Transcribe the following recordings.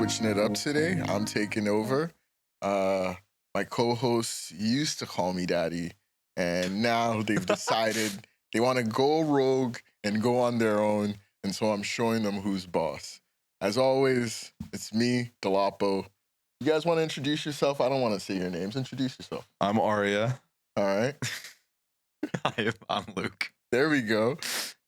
switching it up today. I'm taking over. My co-hosts used to call me daddy, and now they've decided they want to go rogue and go on their own, and so I'm showing them who's boss. As always, it's me, Dolapo. You guys want to introduce yourself? I don't want to say your names. Introduce yourself. I'm Arya. All right. Hi, I'm Luke. There we go.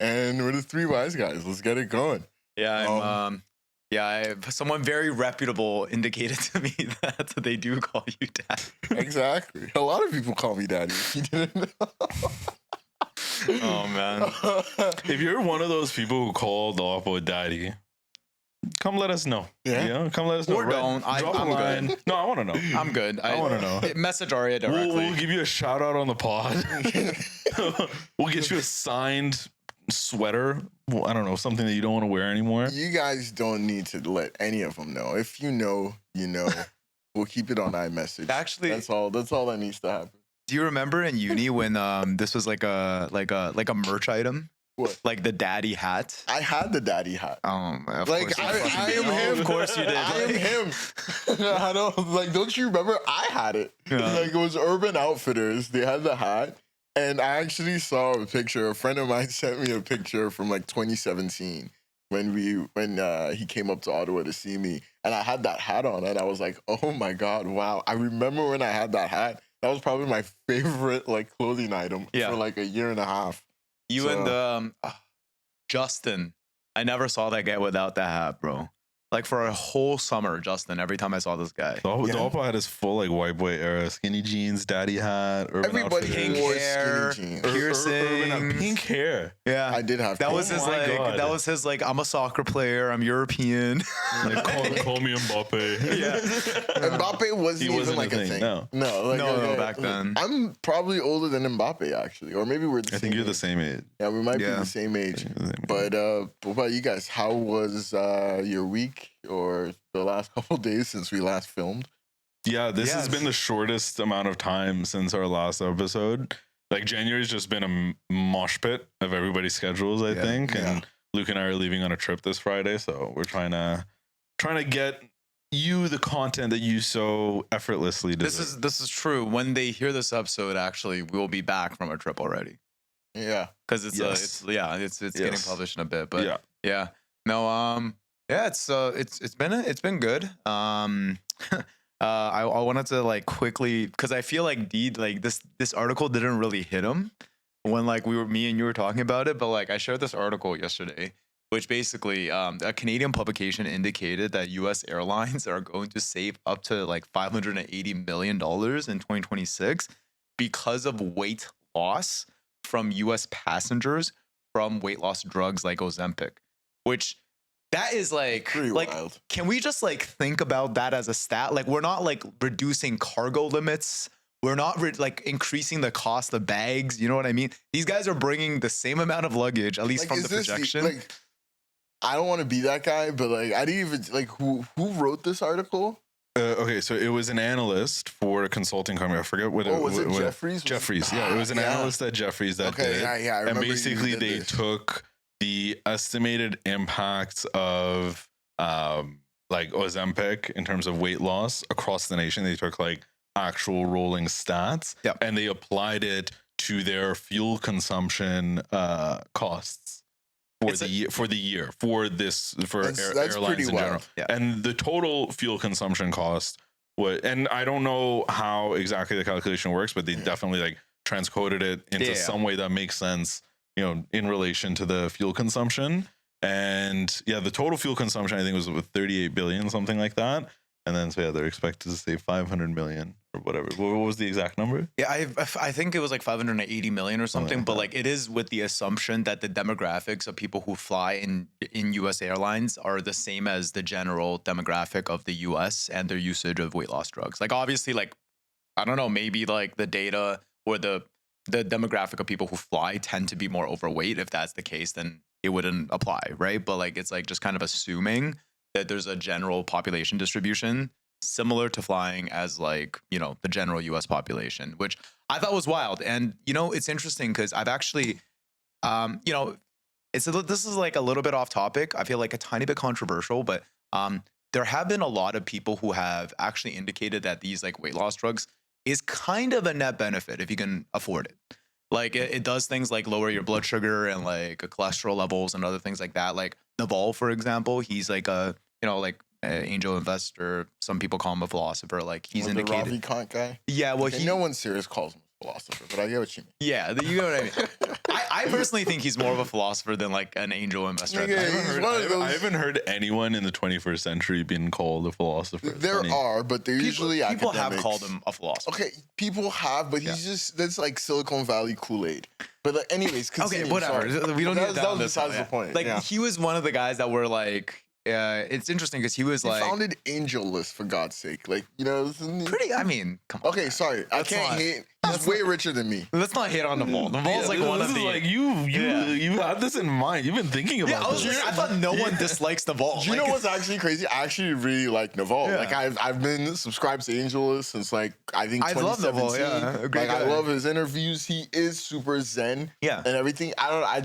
And we're the three wise guys. Let's get it going. Yeah, someone very reputable indicated to me that they do call you dad. Exactly. A lot of people call me daddy. You didn't know. Oh, man. If you're one of those people who call Dolapo daddy, come let us know. Yeah? Come let us know. Or don't. Drop a I'm line. good. No, I want to know. I'm good. I want to know. Message Arya directly. We'll give you a shout out on the pod. We'll get you a signed sweater. Well, I don't know, something that you don't want to wear anymore. You guys don't need to let any of them know. If you know, you know. We'll keep it on iMessage. Actually, that's all that needs to happen. do you remember in uni when this was like a merch item? What? Like the daddy hat? I had the daddy hat. Oh, man, of Like course you I fucking am did. him. Of course you did. I am him. I don't you remember? I had it. Yeah. Like it was Urban Outfitters. They had the hat. And I actually saw a picture. A friend of mine sent me a picture from like 2017 when he came up to Ottawa to see me. And I had that hat on and I was like, oh my God, wow. I remember when I had that hat. That was probably my favorite like clothing item for like a year and a half. You and Justin. I never saw that guy without that hat, bro. Like for a whole summer, Justin, every time I saw this guy. Dolapo had his full like white boy era, skinny jeans, daddy hat, Urban Everybody Outfitters. wore hair, skinny jeans. piercings. Pink hair. Yeah. I did have That pink. was his my God. that was his I'm a soccer player, I'm European. Like, call me Mbappe. Yeah. Mbappe wasn't He even wasn't like a a thing, thing. no. No, back then. I'm probably older than Mbappe actually, or maybe we're the I same. think you're the age. same age. Yeah, we might be Yeah. the same age. You're the same age. But what about you guys? How was your week or the last couple days since we last filmed? Yeah, this has Yes. been the shortest amount of time since our last episode. Like January's just been a mosh pit of everybody's schedules, I think. Yeah. And Luke and I are leaving on a trip this Friday, so we're trying to get you the content that you so effortlessly deserve. This is true. When they hear this episode, actually, we'll be back from our trip already. Yeah. Because it's Yes. it's getting Yes. published in a bit. But yeah. yeah. No, yeah, it's been good. I wanted to like quickly, because I feel like this article didn't really hit him when like me and you were talking about it, but like I shared this article yesterday, which basically a Canadian publication indicated that U.S. airlines are going to save up to like $580 million in 2026 because of weight loss from U.S. passengers from weight loss drugs like Ozempic, which that is like Pretty wild. Can we just like think about that as a stat? Like we're not like reducing cargo limits. We're not like increasing the cost of bags. You know what I mean? These guys are bringing the same amount of luggage, at least Like, from is the this projection. like I don't want to be that guy, but like I didn't even like who wrote this article? Okay, so it was an analyst for a consulting company. I forget what. Was it Jeffries? Jeffries, yeah, it was an Yeah. analyst at Jeffries that did it. Yeah, I remember. And basically, you did they this. took the estimated impact of like Ozempic in terms of weight loss across the nation. They took like actual rolling stats, Yep. and they applied it to their fuel consumption costs for the year for That's airlines pretty in general. wild. Yeah. And the total fuel consumption cost and I don't know how exactly the calculation works, but they definitely like transcoded it into Yeah. some way that makes sense, you know, in relation to the fuel consumption. And yeah, the total fuel consumption I think was with 38 billion, something like that. And then so yeah, they're expected to save 500 million or whatever. What was the exact number? Yeah, I think it was like 580 million or something, like but that. like it is with the assumption that the demographics of people who fly in US airlines are the same as the general demographic of the US and their usage of weight loss drugs. Like obviously like I don't know, maybe like the data or the demographic of people who fly tend to be more overweight. If that's the case, then it wouldn't apply, right? But like it's like just kind of assuming that there's a general population distribution similar to flying as like, you know, the general US population, which I thought was wild. And, you know, it's interesting because I've actually, you know, this is like a little bit off topic. I feel like a tiny bit controversial, but there have been a lot of people who have actually indicated that these like weight loss drugs is kind of a net benefit if you can afford it. Like it does things like lower your blood sugar and like cholesterol levels and other things like that. Like Naval, for example, he's like a like an angel investor. Some people call him a philosopher. Like he's indicated. The Ravi Kant guy. Yeah, well, No one serious calls him a philosopher, but I get what you mean. Yeah, you know what I mean. I personally think he's more of a philosopher than like an angel investor. I haven't heard anyone in the 21st century being called a philosopher. There are, but they're usually people academics. have called him a philosopher. Okay, people have, but he's just that's like Silicon Valley Kool-Aid. But like, anyways, continue. Okay, whatever. Sorry. We don't need that was this. besides the point. Like he was one of the guys that were like. It's interesting because he was he like founded Angel List for God's sake. Like pretty. I mean, come on. Okay, sorry, I can't hate. He's way richer than me. Let's not hate on Naval. Naval's like one of the. Like you had this in mind. You've been thinking about this. I thought no one dislikes Naval. Do you know what's actually crazy? I actually really like Naval. Yeah. Like I've been subscribed to Angel List since like I think 2017. I love Naval. Yeah, like I love his interviews. He is super zen. Yeah, and everything. I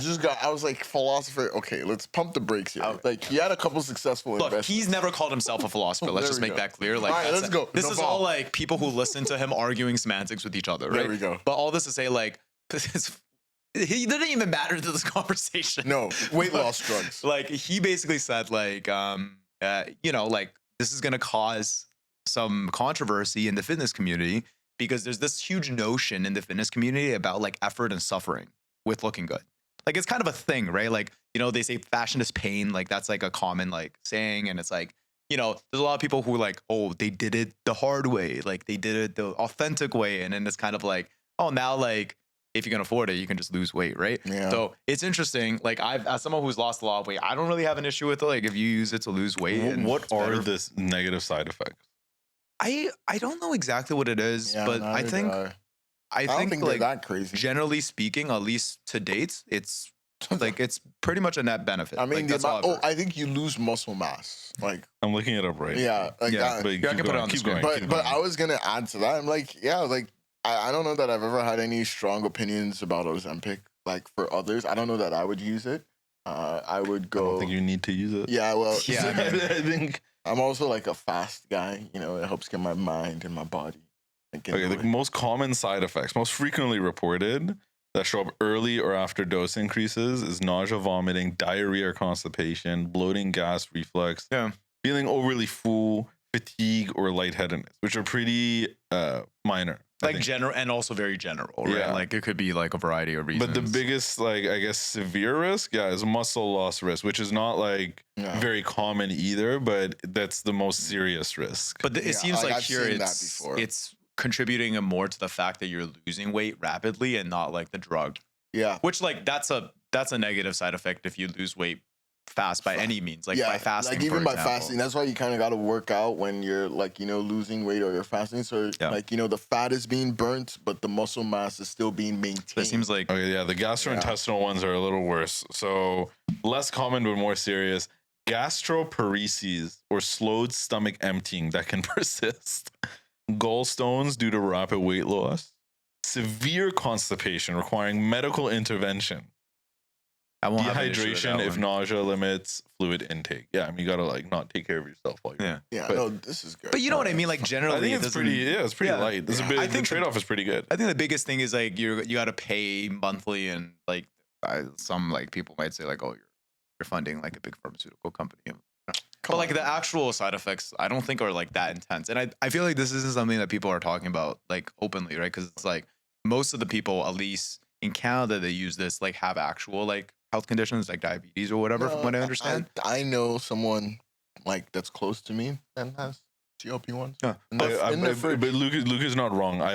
was like philosopher. Okay, let's pump the brakes here. Okay. Like he had a couple successful investments. He's never called himself a philosopher. Let's just make that clear. Like, all right, let's go. This is all like people who listen to him arguing semantics with each other, right? There we go. But all this to say, like, he didn't even matter to this conversation. No, weight loss drugs. Like, he basically said, like, like this is gonna cause some controversy in the fitness community because there's this huge notion in the fitness community about like effort and suffering with looking good. Like it's kind of a thing, right? Like, they say fashion is pain. Like that's like a common like saying. And it's like, there's a lot of people who are like, oh, they did it the hard way. Like they did it the authentic way. And then it's kind of like, oh, now like if you can afford it, you can just lose weight, right? Yeah. So it's interesting. Like as someone who's lost a lot of weight, I don't really have an issue with it. Like if you use it to lose weight. What are the negative side effects? I don't know exactly what it is, but I think think like they're that crazy. Generally speaking, at least to date, it's like it's pretty much a net benefit. I mean, like, I think you lose muscle mass. Like I'm looking it up right. Yeah, like yeah. But I can put it on the screen. But I was gonna add to that. I'm like, yeah, like I don't know that I've ever had any strong opinions about Ozempic. Like for others, I don't know that I would use it. I would go. I don't think you need to use it. Yeah, well, yeah. I think I'm also like a fast guy. It helps get my mind and my body. Okay, the most common side effects, most frequently reported that show up early or after dose increases is nausea, vomiting, diarrhea or constipation, bloating, gas, reflux, feeling overly full, fatigue, or lightheadedness, which are pretty minor. Like general and also very general, right? Yeah. Like it could be like a variety of reasons. But the biggest, like, I guess, severe risk, is muscle loss risk, which is not like very common either, but that's the most serious risk. But it seems like here it's contributing more to the fact that you're losing weight rapidly and not like the drug. Yeah. Which like that's a negative side effect if you lose weight fast by any means, like by fasting. Like even for by example. fasting, that's why you kind of got to work out when you're like losing weight or you're fasting. So like the fat is being burnt, but the muscle mass is still being maintained. It seems like the gastrointestinal ones are a little worse. So less common but more serious. Gastroparesis or slowed stomach emptying that can persist. Gallstones due to rapid weight loss. Severe constipation requiring medical intervention. Dehydration if nausea limits fluid intake. Yeah, I mean you gotta like not take care of yourself while you're no, this is good. But you know what I mean? Like generally, I think it's pretty light. I think the trade-off is pretty good. I think the biggest thing is like you gotta pay monthly, and like some like people might say like, oh, you're funding like a big pharmaceutical company. But like the actual side effects, I don't think are like that intense. And I feel like this isn't something that people are talking about like openly, right? Because it's like most of the people, at least in Canada, they use this like have actual like health conditions like diabetes or whatever, from what I understand. I know someone like that's close to me and has GLP-1s. Yeah. But Luke is not wrong. I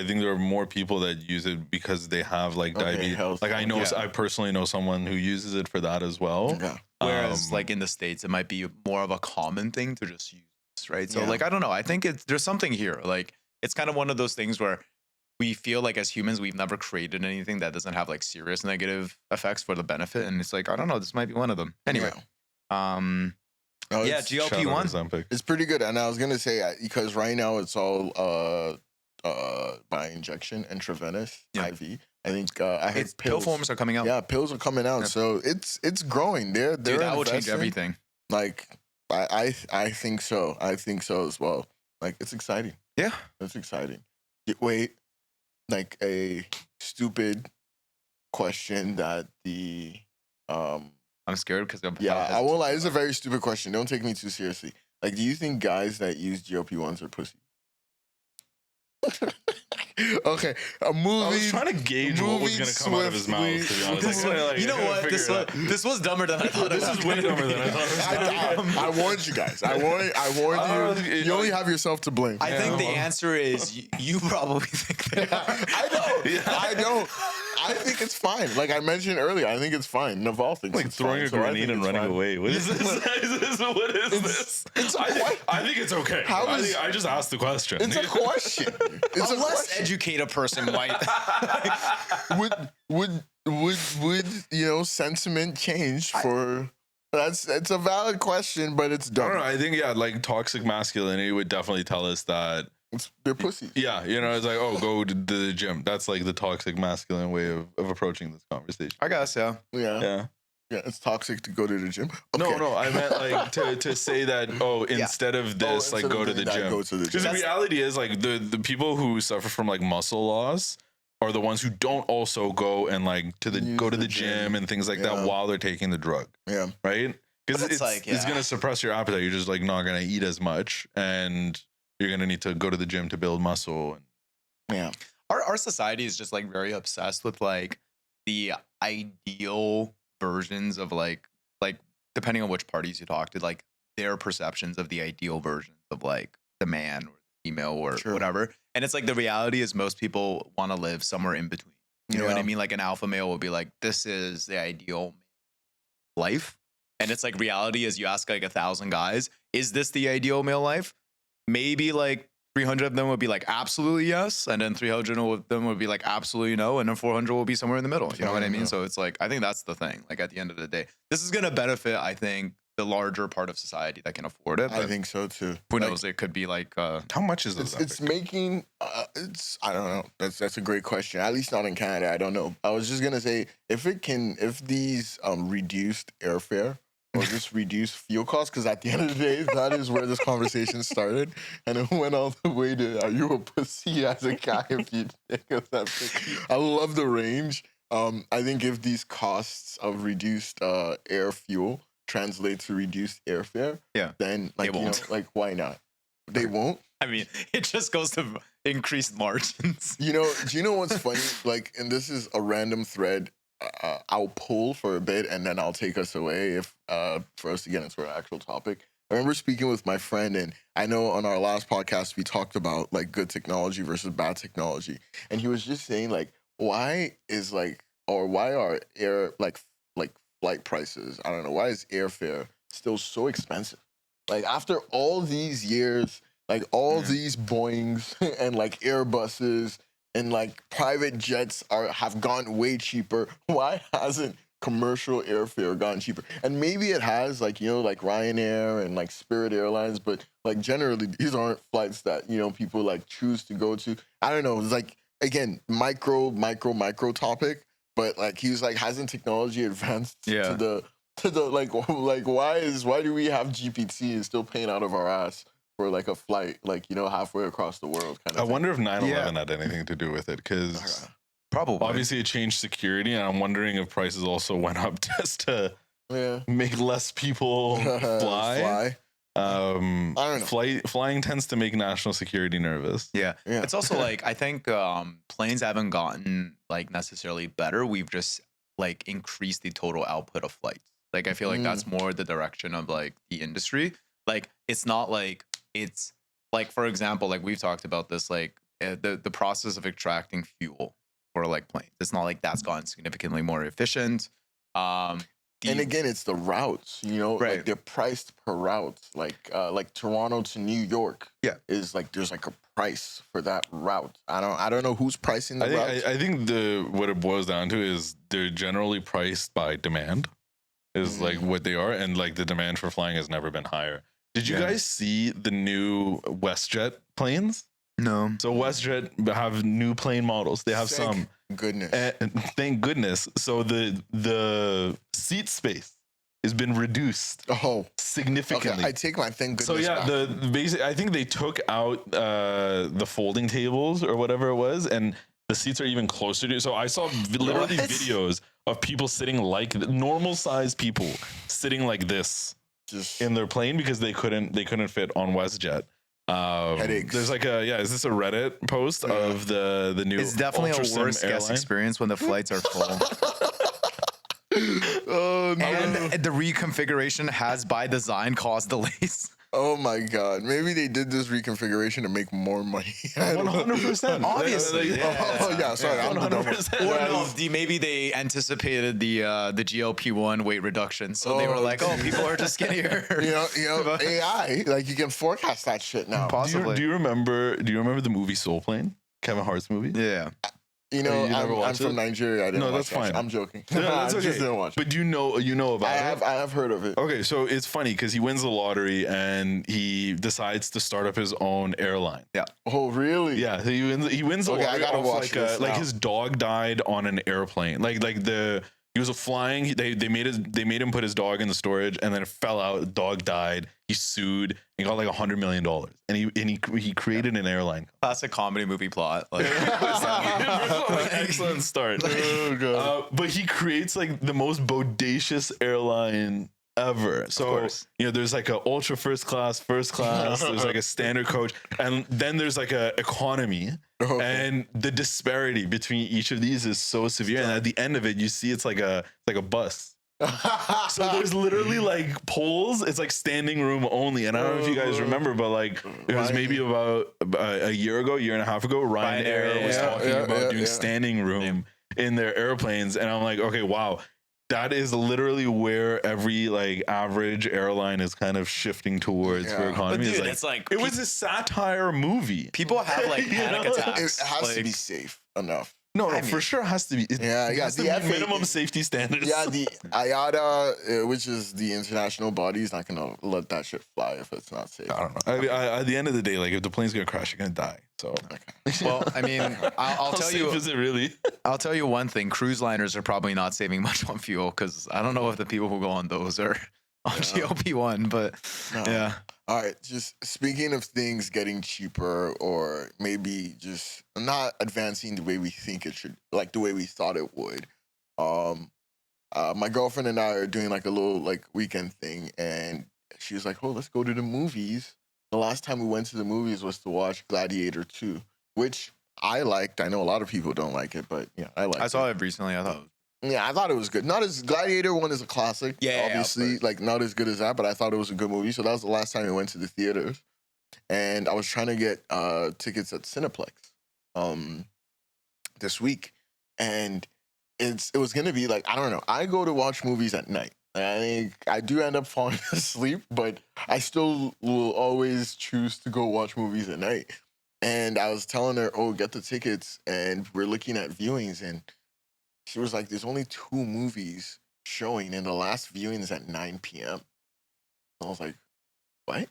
think there are more people that use it because they have like diabetes. Like I personally know someone who uses it for that as well. Yeah. Whereas like in the States, it might be more of a common thing to just use this, right? So like I don't know. I think there's something here. Like it's kind of one of those things where we feel like as humans, we've never created anything that doesn't have like serious negative effects for the benefit. And it's like, I don't know, this might be one of them. Anyway. GLP-1. It's pretty good. And I was going to say, because right now it's all by injection, intravenous, IV. I think I heard pill forms are coming out. Yeah, pills are coming out. Yeah. So it's growing. That will change everything. Like I think so. I think so as well. Like it's exciting. Yeah. It's exciting. Wait, like a stupid question that the I'm scared because I won't lie. It's a very stupid question. Don't take me too seriously. Like, do you think guys that use GLP-1s are pussy? Okay, a movie. I was trying to gauge what was going to come out of his mouth. To be honest. You know what? This was dumber than I thought. This is way dumber than I thought. I warned you guys. I warned you. You only have yourself to blame. I think the answer is you probably think that. I don't. I think it's fine. Like I mentioned earlier, I think it's fine. Naval thinks Like it's throwing fine, a so I grenade think and it's running fine. away. What is this? What is this? I think it's okay. I just asked the question. It's a question. It's A a less question. educated person might. Would sentiment change for? It's a valid question, but it's I dumb. don't know. I think like toxic masculinity would definitely tell us that. They're pussies. Yeah, it's like, oh, go to the gym. That's like the toxic masculine way of approaching this conversation. I guess, yeah. Yeah, it's toxic to go to the gym. Okay. No, I meant like to say that. Oh, instead of this, like go to the gym. Go to the Because gym. the reality is, like the people who suffer from like muscle loss are the ones who don't also go and like go to the gym and things like that while they're taking the drug. Yeah, right. Because But it's gonna suppress your appetite. You're just like not gonna eat as much, and you're gonna need to go to the gym to build muscle. Yeah. Our society is just like very obsessed with like the ideal versions of like depending on which parties you talk to, like their perceptions of the ideal versions of like the man or the female or whatever. And it's like the reality is most people want to live somewhere in between. You know what I mean? Like an alpha male will be like, this is the ideal life. And it's like reality is you ask like 1,000 guys, is this the ideal male life? Maybe like 300 of them would be like absolutely yes, and then 300 of them would be like absolutely no, and then 400 will be somewhere in the middle. You know what I mean? So it's like I think that's the thing. Like at the end of the day, this is gonna benefit, I think, the larger part of society that can afford it. I think so too. Who knows? It could be like how much is this? It's making. I don't know. That's a great question. At least not in Canada. I don't know. I was just gonna say if these reduced airfare or just reduce fuel costs, because at the end of the day, that is where this conversation started, and it went all the way to are you a pussy as a guy if you think of that thing. I love the range. I think if these costs of reduced air fuel translate to reduced airfare, then like why not? They won't. I mean, it just goes to increased margins. Do you know what's funny? Like, and this is a random thread. I'll pull for a bit and then I'll take us away if for us to get into our actual topic. I remember speaking with my friend, and I know on our last podcast we talked about like good technology versus bad technology, and he was just saying like why are air like flight prices, I don't know, why is airfare still so expensive? Like after all these years, like all these Boeings and like Airbuses and like private jets have gone way cheaper. Why hasn't commercial airfare gone cheaper? And maybe it has, like like Ryanair and like Spirit Airlines, but like generally these aren't flights that people like choose to go to. I don't know. It's like again micro topic, but like he was like, hasn't technology advanced to the like why do we have GPT and still paying out of our ass for like a flight, like halfway across the world kind of I thing. wonder if 9/11 had anything to do with it, because probably obviously it changed security, and I'm wondering if prices also went up just to make less people fly. I don't know. Flying tends to make national security nervous. Yeah. It's also like I think planes haven't gotten like necessarily better. We've just like increased the total output of flights. Like I feel like that's more the direction of like the industry. Like it's not like it's like, for example, like we've talked about this, like the process of extracting fuel for like planes. It's not like that's gotten significantly more efficient. And again, it's the routes, like they're priced per route. Like Toronto to New York, is like there's like a price for that route. I don't know who's pricing the routes. I think what it boils down to is they're generally priced by demand, is like what they are, and like the demand for flying has never been higher. Did you guys see the new WestJet planes? No. So WestJet have new plane models. They have some. Goodness. Thank goodness. So the seat space has been reduced Oh, significantly. okay. I take my thank goodness. So yeah, back. the basic. I think they took out the folding tables or whatever it was, and the seats are even closer to. So I saw literally What? videos of people sitting like normal sized people sitting like this just in their plane because they couldn't fit on WestJet. Headaches. There's like a Is this a Reddit post Yeah. of the new? It's definitely a Ultrasim worse guest airline? experience when the flights are full. oh no. And the reconfiguration has by design caused delays. Oh my god. Maybe they did this reconfiguration to make more money. I don't know. 100%. Obviously, Oh yeah, sorry. I'm the dumb one. 100%. Or Yeah, no, this- maybe they anticipated the GLP-1 weight reduction, so they were Oh, like, "Oh, people are just skinnier." you know, AI, like you can forecast that shit now. Possibly. Do you remember the movie Soul Plane? Kevin Hart's movie? Yeah. You know, You never I'm watched from it? Nigeria. I didn't No, watch that's that fine. shit. I'm joking. Yeah, that's I okay. just didn't watch it. But you know about it. I have heard of it. Okay, so it's funny because he wins the lottery and he decides to start up his own airline. Oh really? Yeah, so he wins the Okay, I lottery. gotta off watch this like now. his dog died on an airplane. He was flying. They made him put his dog in the storage, and then it fell out. The dog died. He sued and got like $100 million. And he created an airline. Classic comedy movie plot. Like, Excellent start. Oh god. But he creates like the most bodacious airline ever. So course. there's like a ultra first class. There's like a standard coach, and then there's like a economy. Okay. And the disparity between each of these is so severe. And at the end of it, you see it's like a bus. So there's literally like poles. It's like standing room only. And I don't know if you guys remember, but like it was maybe about a year and a half ago, Ryanair was talking about doing standing room in their airplanes. And I'm like, okay, wow. That is literally where every like average airline is kind of shifting towards for Yeah. economy. But dude, it's like it was a satire movie. people have like You panic know? attacks. It has to like- be safe enough. No, I for mean- sure has to be. It Yeah, has to the be FAA minimum safety standards. Yeah, the IATA, which is the international body, is not gonna let that shit fly if it's not safe. I don't know. At the end of the day, like if the plane's gonna crash, you're gonna die. So, Well, I mean, I'll how tell safe you. is it really? I'll tell you one thing: cruise liners are probably not saving much on fuel because I don't know if the people who go on those are on GLP-1, but No. yeah. All right, just speaking of things getting cheaper or maybe just not advancing the way we think it should, like the way we thought it would. My girlfriend and I are doing like a little like weekend thing, and she was like, "Oh, let's go to the movies." The last time we went to the movies was to watch Gladiator 2, which I liked. I know a lot of people don't like it, but yeah, I liked I saw it recently. I thought Yeah, I thought it was good. Not as Gladiator 1 is a classic. Yeah, of obviously, course. like not as good as that, but I thought it was a good movie. So that was the last time we went to the theaters. And I was trying to get tickets at Cineplex this week. And it was gonna be like, I don't know. I go to watch movies at night. I do end up falling asleep, but I still will always choose to go watch movies at night. And I was telling her, "Oh, get the tickets," and we're looking at viewings, and she was like, "There's only 2 movies showing, and the last viewing is at 9 p.m." I was like, "What?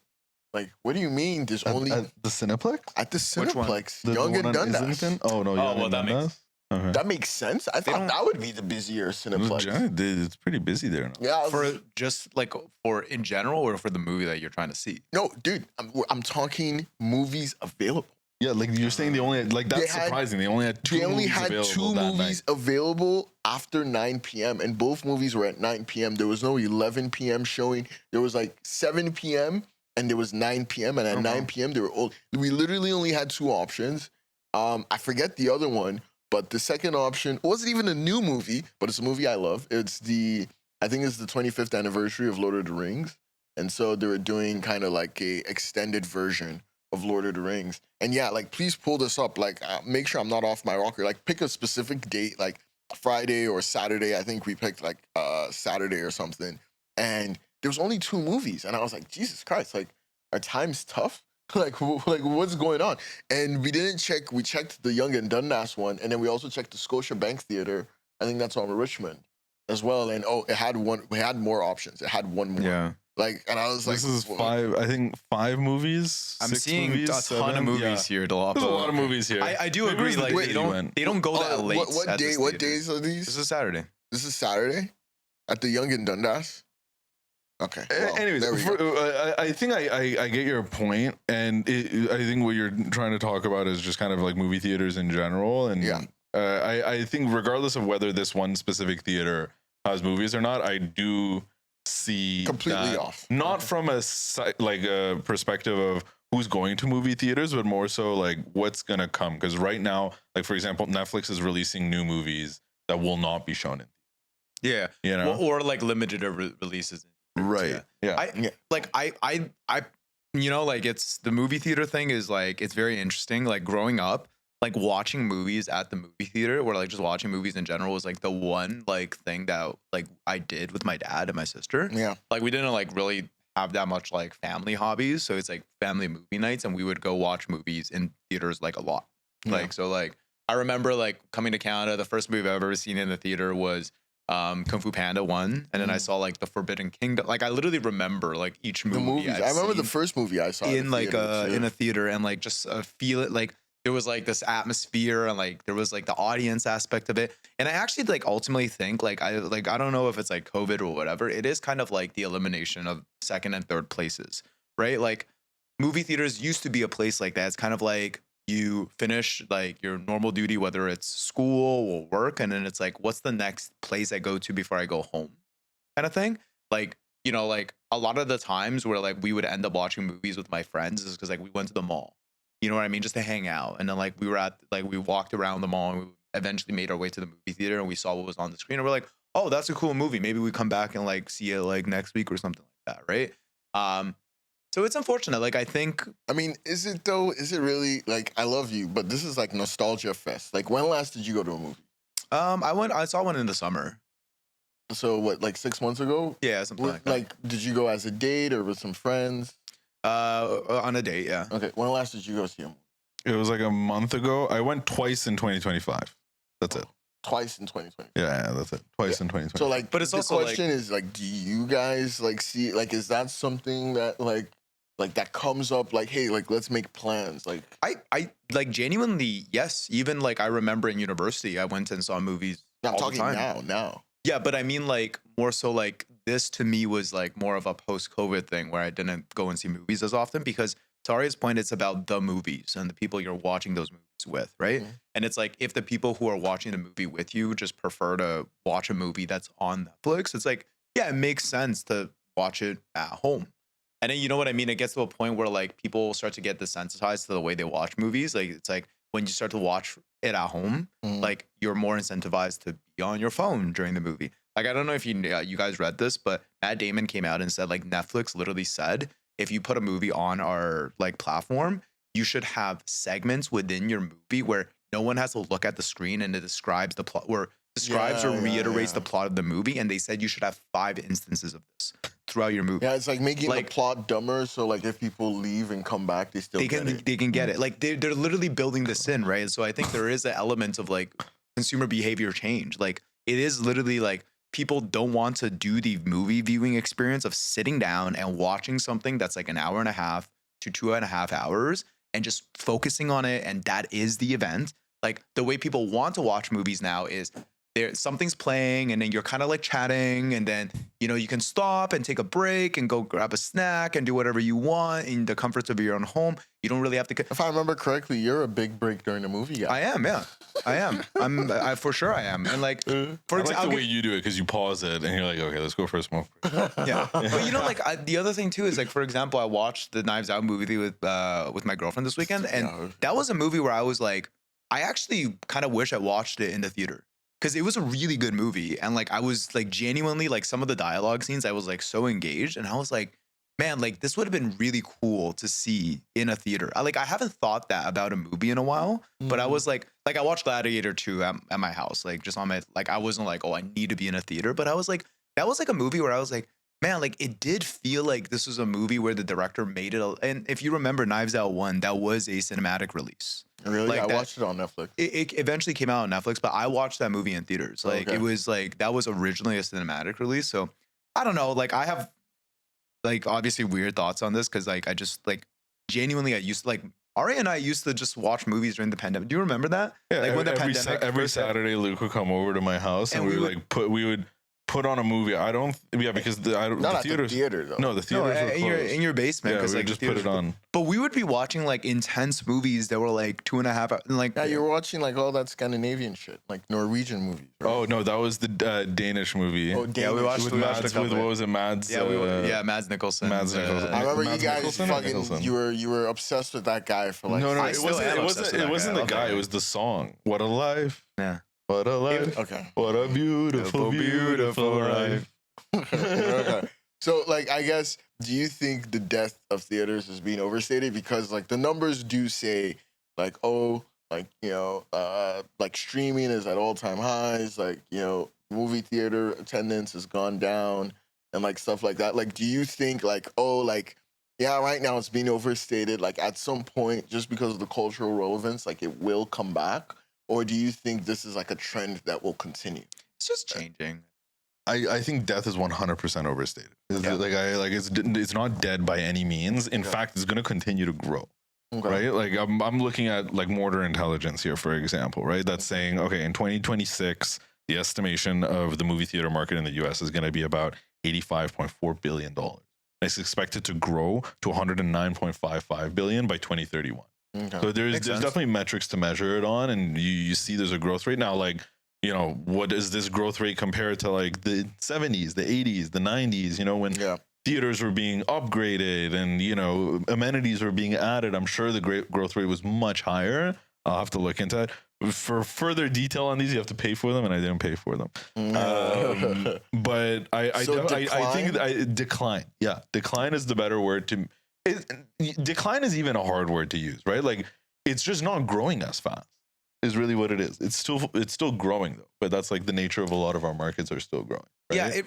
Like, what do you mean? There's only At the Cineplex, at the Which one? Cineplex, the Young one and on Dundas? Islington? Oh no, Young well, and that makes- Dundas. Okay. That makes sense. I They thought don't- that would be the busier Cineplex. It's pretty busy there now. Yeah, I was- for just like for in general or for the movie that you're trying to see. no, dude, I'm talking movies available. Yeah, like you're saying they only like that's They had- surprising. They only had two They only movies had available 2 that movies available after 9 p.m. and both movies were at 9 p.m. There was no 11 p.m. showing. There was like 7 p.m. and there was 9 p.m. and at 9 p.m. they were all. We literally only had 2 options. I forget the other one, but the second option wasn't even a new movie, but it's a movie I love. I think it's the 25th anniversary of Lord of the Rings, and so they were doing kind of like a extended version of Lord of the Rings. And yeah, like please pull this up. Like make sure I'm not off my rocker. Like pick a specific date, like Friday or Saturday. I think we picked like Saturday or something. And there was only 2 movies, and I was like, Jesus Christ! Like our time's tough. like what's going on? And we didn't check. We checked the Young and Dundas one, and then we also checked the Scotiabank Theater. I think that's on Richmond as well. And it had one. We had more options. It had one more. Yeah. Like, and I was like, This is "Whoa." 5. I think 5 movies. I'm 6 seeing movies, a ton 7? of movies Yeah. here, Dolapo. There's a lot of movies here. I do Maybe it agree. was the Like day they you went. don't go that Oh, late. What at day? this What theater. days are these? This is Saturday. This is Saturday at the Young and Dundas. Okay. Well, Anyways, there we go. I think I get your point, and I think what you're trying to talk about is just kind of like movie theaters in general, and Yeah. I think regardless of whether this one specific theater has movies or not, I do see Completely that off. not from a like a perspective of who's going to movie theaters, but more so like what's gonna come. Because right now, like for example, Netflix is releasing new movies that will not be shown in. Yeah. You know, Or like limited releases. right? Yeah. I you know, like it's the movie theater thing is like it's very interesting. Like growing up, like watching movies at the movie theater or like just watching movies in general was like the one like thing that like I did with my dad and my sister. Yeah. Like we didn't like really have that much like family hobbies, so it's like family movie nights, and we would go watch movies in theaters like a lot. Yeah. Like so, like I remember like coming to Canada, the first movie I've ever seen in the theater was Kung Fu Panda 1, and then I saw like The Forbidden Kingdom. Like I literally remember like each movie. The movies. I've I remember the seen first movie I saw in like theater, too. in a theater, and like just feel it like there was like this atmosphere, and like there was like the audience aspect of it. And I actually like ultimately think like I don't know if it's like COVID or whatever, it is kind of like the elimination of second and third places, right? Like movie theaters used to be a place like that. It's kind of like you finish like your normal duty, whether it's school or work, and then it's like, what's the next place I go to before I go home, kind of thing. Like, you know, like a lot of the times where like we would end up watching movies with my friends is because like we went to the mall, you know what I mean, just to hang out, and then like we walked around the mall, and we eventually made our way to the movie theater, and we saw what was on the screen, and we're like, oh, that's a cool movie. Maybe we come back and like see it like next week or something like that, right? So it's unfortunate. Like I think I mean, is it though? Is it really like I love you, but this is like nostalgia fest. Like when last did you go to a movie? I saw one in the summer. So what, like 6 months ago? Yeah, something like that. Like, did you go as a date or with some friends? On a date, yeah. Okay, when last did you go see a movie? It was like a month ago. I went twice in 2025. That's it. Twice in 2020. Yeah, that's it. Twice in 2020. So like, But it's the also, question is like, do you guys like see like is that something that like that comes up like, hey, like let's make plans like I like genuinely, yes. Even like I remember in university, I went and saw movies. I'm all the talking time. now. Yeah, but I mean like more so like this to me was like more of a post-COVID thing where I didn't go and see movies as often because to Arya's point, it's about the movies and the people you're watching those movies with, right? Mhm. And it's like if the people who are watching the movie with you just prefer to watch a movie that's on Netflix, it's like, yeah, it makes sense to watch it at home. And then you know what I mean? It gets to a point where like people start to get desensitized to the way they watch movies. Like it's like when you start to watch it at home, Mhm. like you're more incentivized to be on your phone during the movie. Like I don't know if you guys read this, but Matt Damon came out and said like Netflix literally said if you put a movie on our like platform, you should have segments within your movie where no one has to look at the screen and it describes the plot or describes or reiterates the plot of the movie. And they said you should have 5 instances of this throughout your movie. Yeah, it's like making Like- the plot dumber, so like if people leave and come back, they still They get can it. they can get it. Like they're literally building this in, right? So I think there is an element of like consumer behavior change. Like it is literally like people don't want to do the movie viewing experience of sitting down and watching something that's like an hour and a half to 2.5 hours and just focusing on it, and that is the event. Like the way people want to watch movies now is there something's playing and then you're kind of like chatting, and then you know you can stop and take a break and go grab a snack and do whatever you want in the comforts of your own home. You don't really have to. If I remember correctly, you're a big break during the movie guy. I am, yeah, I am. I for sure I am. And like for I like example, the way you do it because you pause it and you're like, okay, let's go for a smoke. yeah. But you know, like the other thing too is like, for example, I watched the Knives Out movie with my girlfriend this weekend, and Yeah. that was a movie where I was like, I actually kind of wish I watched it in the theater because it was a really good movie, and like I was like genuinely like some of the dialogue scenes, I was like so engaged, and I was like, man, like this would have been really cool to see in a theater. I haven't thought that about a movie in a while, but I was like I watched Gladiator 2 at my house, like just on my, like I wasn't like, oh, I need to be in a theater, but I was like, that was like a movie where I was like, man, like it did feel like this was a movie where the director made it. And if you remember Knives Out 1, that was a cinematic release. Really? Like I that- watched it on Netflix. It eventually came out on Netflix, but I watched that movie in theaters. Like Okay. it was like, that was originally a cinematic release. So I don't know, like I have like obviously weird thoughts on this because like I just like genuinely I used to like Ari and I used to just watch movies during the pandemic. Do you remember that? Yeah, Like when the every pandemic every first happened. Saturday, Luke would come over to my house and, And we we would like we would put on a movie. I don't. Yeah, because the Not at theaters. the theater though. No, the theaters were in closed. your basement, Yeah, because we like just the put theaters it were- on. But we would be watching like intense movies that were like 2.5 hours. Like Yeah, you're watching like all that Scandinavian shit, like Norwegian movies. Right? Oh no, that was the Danish movie. Oh, Yeah, we watched with a Mads, couple. with what was it, Mads? yeah, Mads Nicholson. Mads Nicholson. I remember Mads you guys Nicholson or fucking. Nicholson? You were obsessed with that guy for like. No, I it still am obsessed with wasn't. It that wasn't guy. the guy. It was the song. What a life. Yeah. What a life. Okay. What a beautiful, beautiful life. Okay. So, like, I guess, do you think the death of theaters is being overstated? Because, like, the numbers do say, like, oh, like, you know, like, streaming is at all-time highs. Like, you know, movie theater attendance has gone down and, like, stuff like that. Like, do you think, like, oh, like, yeah, right now it's being overstated. Like, at some point, just because of the cultural relevance, like, it will come back? Or do you think this is, like, a trend that will continue? It's just changing. I think death is 100% overstated. Yeah. It's not dead by any means. In Yeah. fact, it's going to continue to grow. Okay. Right? Like I'm looking at like Mortar Intelligence here, for example, right? That's saying, okay, in 2026, the estimation of the movie theater market in the US is going to be about $85.4 billion. It's expected to grow to $109.55 billion by 2031. Okay. So there's Makes sense. definitely metrics to measure it on, and you see there's a growth rate now. Like, you know, what is this growth rate compared to like the 70s, the 80s, the 90s? You know, when Yeah. theaters were being upgraded and, you know, amenities were being added, I'm sure the great growth rate was much higher. I'll have to look into it. For further detail on these, you have to pay for them, and I didn't pay for them. But I think decline. Yeah, decline is the better word to. Decline is even a hard word to use, right? Like, it's just not growing as fast. Is really what it is. It's still growing though, but that's like the nature of a lot of our markets are still growing. Right? Yeah,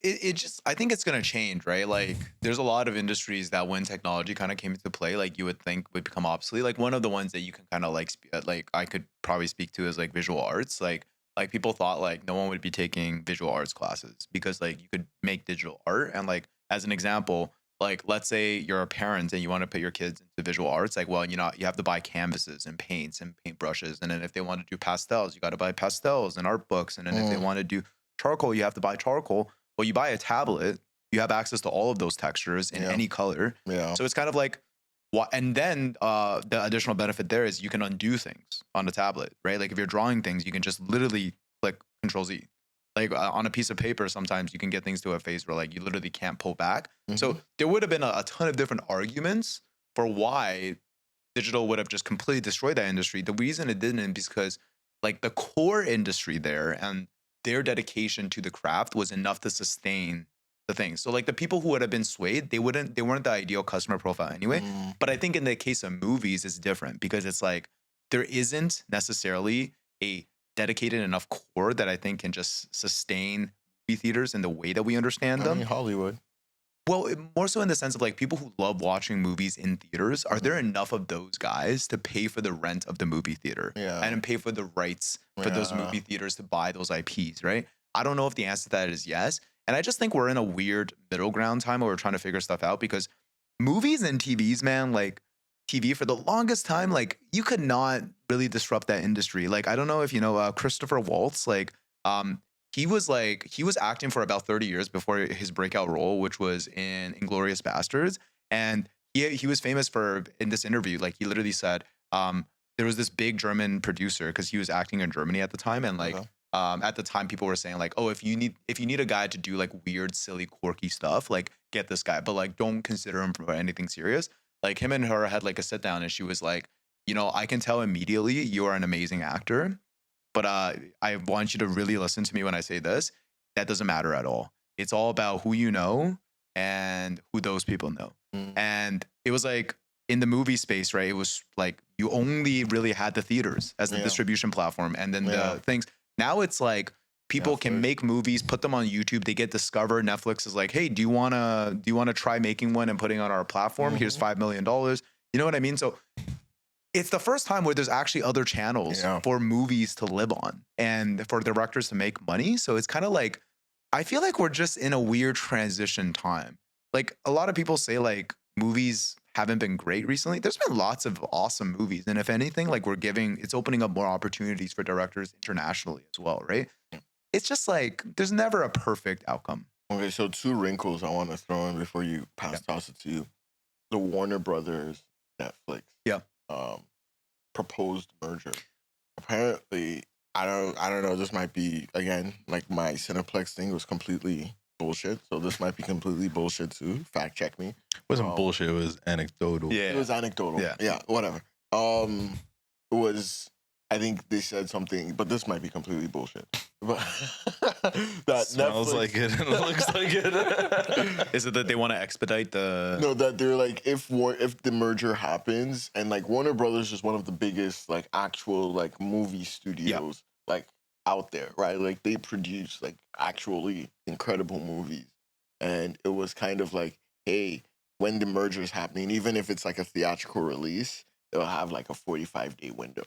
it just, I think it's gonna change, right? Like, there's a lot of industries that when technology kind of came into play, like you would think would become obsolete. Like one of the ones that you can kind of like I could probably speak to is like visual arts. Like people thought like no one would be taking visual arts classes because like you could make digital art. And like as an example, like let's say you're a parent and you want to put your kids into visual arts, like, well, you know, you have to buy canvases and paints and paintbrushes, and then if they want to do pastels, you got to buy pastels and art books, and then if they want to do charcoal, you have to buy charcoal. Well, you buy a tablet, you have access to all of those textures in any color. Yeah. So it's kind of like what, and then the additional benefit there is you can undo things on the tablet, right? Like if you're drawing things, you can just literally click Control Z. Like on a piece of paper, sometimes you can get things to a phase where like you literally can't pull back. So there would have been a ton of different arguments for why digital would have just completely destroyed that industry. The reason it didn't is because like the core industry there and their dedication to the craft was enough to sustain the thing. So like the people who would have been swayed, they weren't the ideal customer profile anyway. But I think in the case of movies, it's different because it's like there isn't necessarily a dedicated enough core that I think can just sustain movie theaters in the way that we understand them. I mean, Hollywood. Well, more so in the sense of like people who love watching movies in theaters, are there enough of those guys to pay for the rent of the movie theater and pay for the rights for those movie theaters to buy those IPs, right? I don't know if the answer to that is yes. And I just think we're in a weird middle ground time where we're trying to figure stuff out because movies and TVs, man, like TV for the longest time, like you could not really disrupt that industry. Like, I don't know if you know Christopher Waltz, like he was acting for about 30 years before his breakout role, which was in Inglourious Bastards. And he was famous for, in this interview, like he literally said, there was this big German producer because he was acting in Germany at the time. And like at the time people were saying like, oh, if you need a guy to do like weird, silly, quirky stuff, like get this guy, but like don't consider him for anything serious. Like him and her had like a sit down and she was like, you know, I can tell immediately you are an amazing actor. But I want you to really listen to me when I say this. That doesn't matter at all. It's all about who you know and who those people know. And it was like in the movie space, right? It was like you only really had the theaters as the distribution platform. And then the things. Now it's like people can make movies, put them on YouTube. They get discovered. Netflix is like, hey, do you wanna try making one and putting it on our platform? Here's $5 million. You know what I mean? So it's the first time where there's actually other channels for movies to live on and for directors to make money. So it's kind of like, I feel like we're just in a weird transition time. Like a lot of people say like movies haven't been great recently. There's been lots of awesome movies. And if anything, like it's opening up more opportunities for directors internationally as well, right? it's just like there's never a perfect outcome. Okay, so 2 wrinkles I want to throw in before you toss it to you. The Warner Brothers Netflix Yeah. proposed merger. Apparently, I don't know. This might be again like my Cineplex thing was completely bullshit. So this might be completely bullshit too. Fact check me. It wasn't bullshit. It was anecdotal. Yeah. It was anecdotal. Yeah, whatever. It was. I think they said something, but this might be completely bullshit. But that Smells Netflix, like it and looks like it. Is it that they want to expedite the? no, that they're like if the merger happens and like Warner Brothers is one of the biggest like actual like movie studios like out there, right? Like they produce like actually incredible movies, and it was kind of like, hey, when the merger is happening, even if it's like a theatrical release, it'll have like a 45-day window.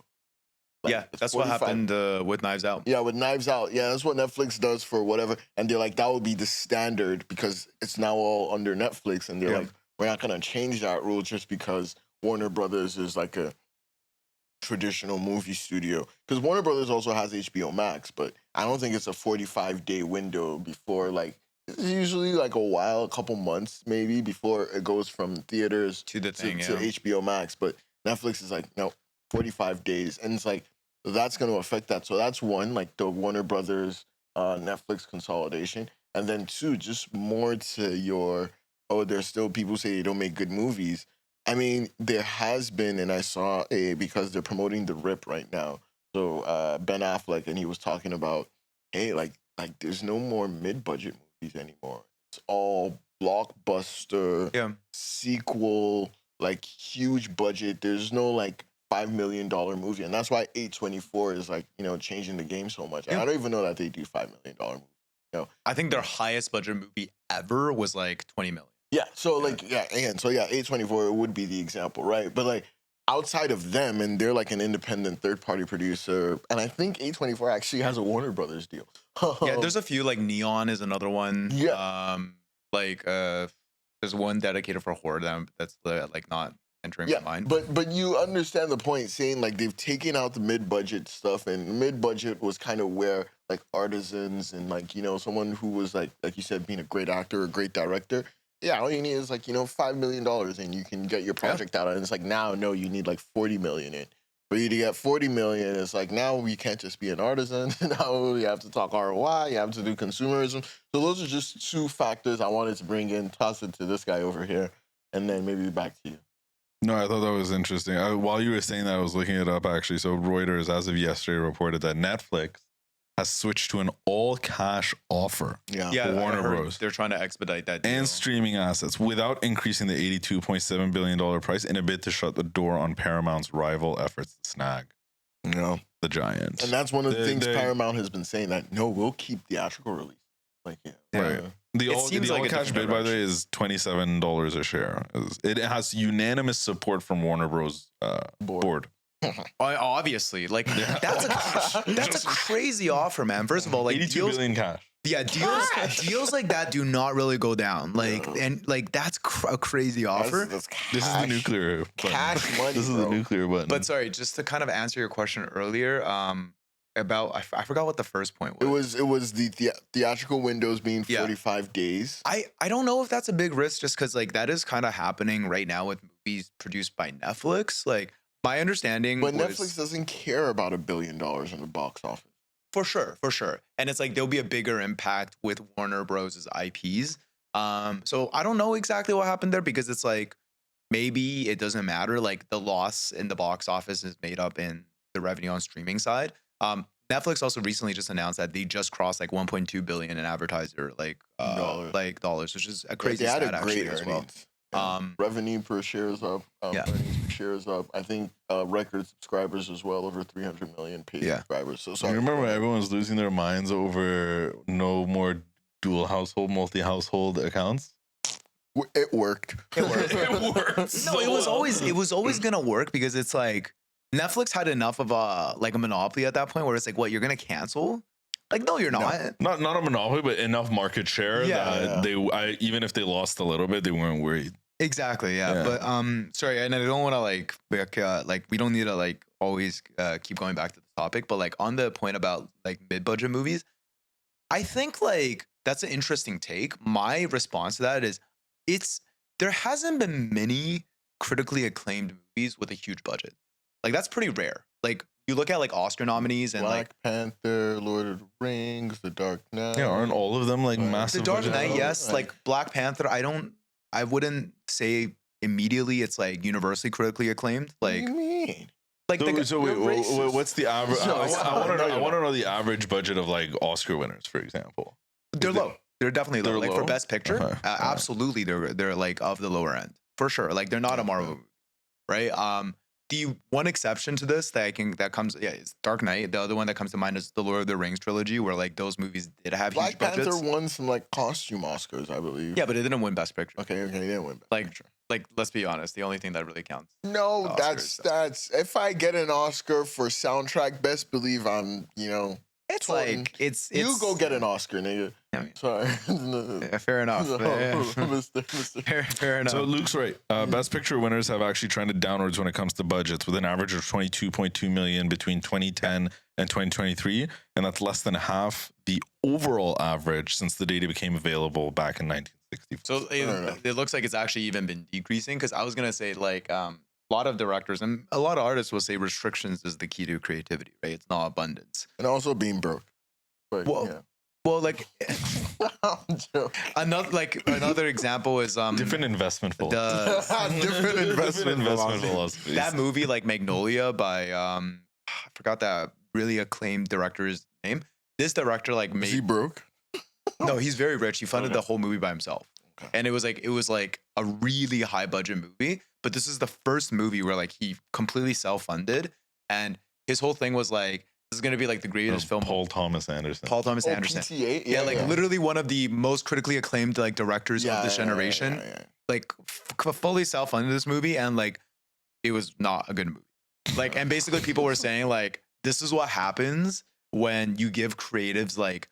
Like, Yeah, it's that's what 45 happened with Knives Out. Yeah, with Knives Out. Yeah, that's what Netflix does for whatever. And they're like, that would be the standard because it's now all under Netflix. And they're like, we're not going to change that rule just because Warner Brothers is like a traditional movie studio. Because Warner Brothers also has HBO Max, but I don't think it's a 45-day window before like, it's usually like a couple months maybe before it goes from theaters To the to thing, HBO Max. But Netflix is like, no, 45 days. And it's like, that's going to affect that. So that's one, like the Warner Brothers Netflix consolidation. And then 2, just more to your, there's still people say they don't make good movies. I mean, there has been, and I saw because they're promoting The Rip right now. So Ben Affleck, and he was talking about, hey, like there's no more mid-budget movies anymore. It's all blockbuster, sequel, like huge budget. There's no like $5 million movie, and that's why A24 is like changing the game so much. And I don't even know that they do $5 million movies. I think their highest budget movie ever was like 20 million. Yeah, so A24 would be the example, right? But like outside of them, and they're like an independent third-party producer, and I think A24 actually has a Warner Brothers deal. Yeah, there's a few, like Neon is another one. Yeah. There's one dedicated for horror that's like not entering my mind. But you understand the point, saying like they've taken out the mid-budget stuff, and mid-budget was kind of where like artisans and like someone who was like you said, being a great actor or great director. Yeah, all you need is like $5 million, and you can get your project out. And it's like now, no, you need like 40 million in. For you to get 40 million, it's like now you can't just be an artisan. Now you have to talk ROI. You have to do consumerism. So those are just 2 factors I wanted to bring in. Toss it to this guy over here, and then maybe back to you. No, I thought that was interesting. While you were saying that, I was looking it up actually. So Reuters, as of yesterday, reported that Netflix has switched to an all-cash offer for Warner Bros. They're trying to expedite that deal. And streaming assets without increasing the $82.7 billion price in a bid to shut the door on Paramount's rival efforts to snag the giant. And that's one of the things Paramount has been saying, that no, we'll keep theatrical release. Like right. The all-cash bid, by the way, is $27 a share. It has unanimous support from Warner Bros. Board. Obviously, like that's a crazy offer, man. First of all, like 82 billion cash. Yeah, deals like that do not really go down. Like and like that's a crazy offer. That's cash, this is the nuclear button. Cash money. This is the nuclear button. But sorry, just to kind of answer your question earlier, about I forgot what the first point was. It was the theatrical windows being 45 days. I don't know if that's a big risk, just because like that is kind of happening right now with movies produced by Netflix. Like my understanding, but Netflix doesn't care about $1 billion in the box office. For sure, and it's like there'll be a bigger impact with Warner Bros.'s IPs. So I don't know exactly what happened there, because it's like maybe it doesn't matter. Like the loss in the box office is made up in the revenue on streaming side. Netflix also recently just announced that they just crossed like 1.2 billion in advertiser dollars, which is a crazy stat actually as well. Revenue per share is up. Earnings per share is up. I think record subscribers as well, over 300 million paid subscribers. So sorry. You remember when everyone was losing their minds over no more dual household, multi-household accounts? It worked. It worked. No, it was always gonna work, because it's like Netflix had enough of a monopoly at that point where it's like, what, you're gonna cancel? Like, no, you're not. Not a monopoly, but enough market share that they even if they lost a little bit, they weren't worried. Exactly. Yeah. But sorry, and I don't want to we don't need to always keep going back to the topic, but like on the point about like mid-budget movies, I think like that's an interesting take. My response to that is there hasn't been many critically acclaimed movies with a huge budget. Like that's pretty rare. Like you look at like Oscar nominees and Black Panther, Lord of the Rings, The Dark Knight. Yeah, aren't all of them like massive? The Dark budget? Knight, yes. Like Black Panther, I wouldn't say immediately it's like universally critically acclaimed. What Like do you mean? like So wait, what's the average? No, I want to know the average budget of like Oscar winners, for example. they're low. They're definitely low. They're Like for low? Best Picture, Okay. absolutely they're like of the lower end for sure. Like they're not a Marvel movie, right? The one exception to this that comes is Dark Knight. The other one that comes to mind is the Lord of the Rings trilogy, where like those movies did have Black huge Panther budgets. won some like costume Oscars, I believe. Yeah, but it didn't win Best Picture. Okay, they didn't win. Best Like- Picture. Like let's be honest, the only thing that really counts. No, The that's if I get an Oscar for soundtrack, best believe I'm, It's Totally. like it's you go get an Oscar, nigga. I mean, Sorry. fair enough. Mister. Fair enough. So Luke's right. Best Picture winners have actually trended downwards when it comes to budgets, with an average of 22.2 million between 2010 and 2023, and that's less than half the overall average since the data became available back in 1964. So it looks like it's actually even been decreasing, because I was gonna say like a lot of directors and a lot of artists will say restrictions is the key to creativity, right? It's not abundance. And also being broke. But, Well, Well, like yeah. I'm joking. another example is Different investment philosophy. the Different investment philosophy. philosophies. that movie like Magnolia by I forgot that really acclaimed director's name. This director like Is he made broke? no, he's very rich. He funded Okay. the whole movie by himself. Okay. And it was like a really high budget movie, but this is the first movie where like he completely self-funded, and his whole thing was like, this is gonna be like the greatest film. Paul Thomas Anderson. Paul Thomas Oh, Anderson. PT8? Yeah, like literally one of the most critically acclaimed like directors of this generation. yeah. Like fully self-funded this movie, and like it was not a good movie. Like, and basically people were saying like, this is what happens when you give creatives like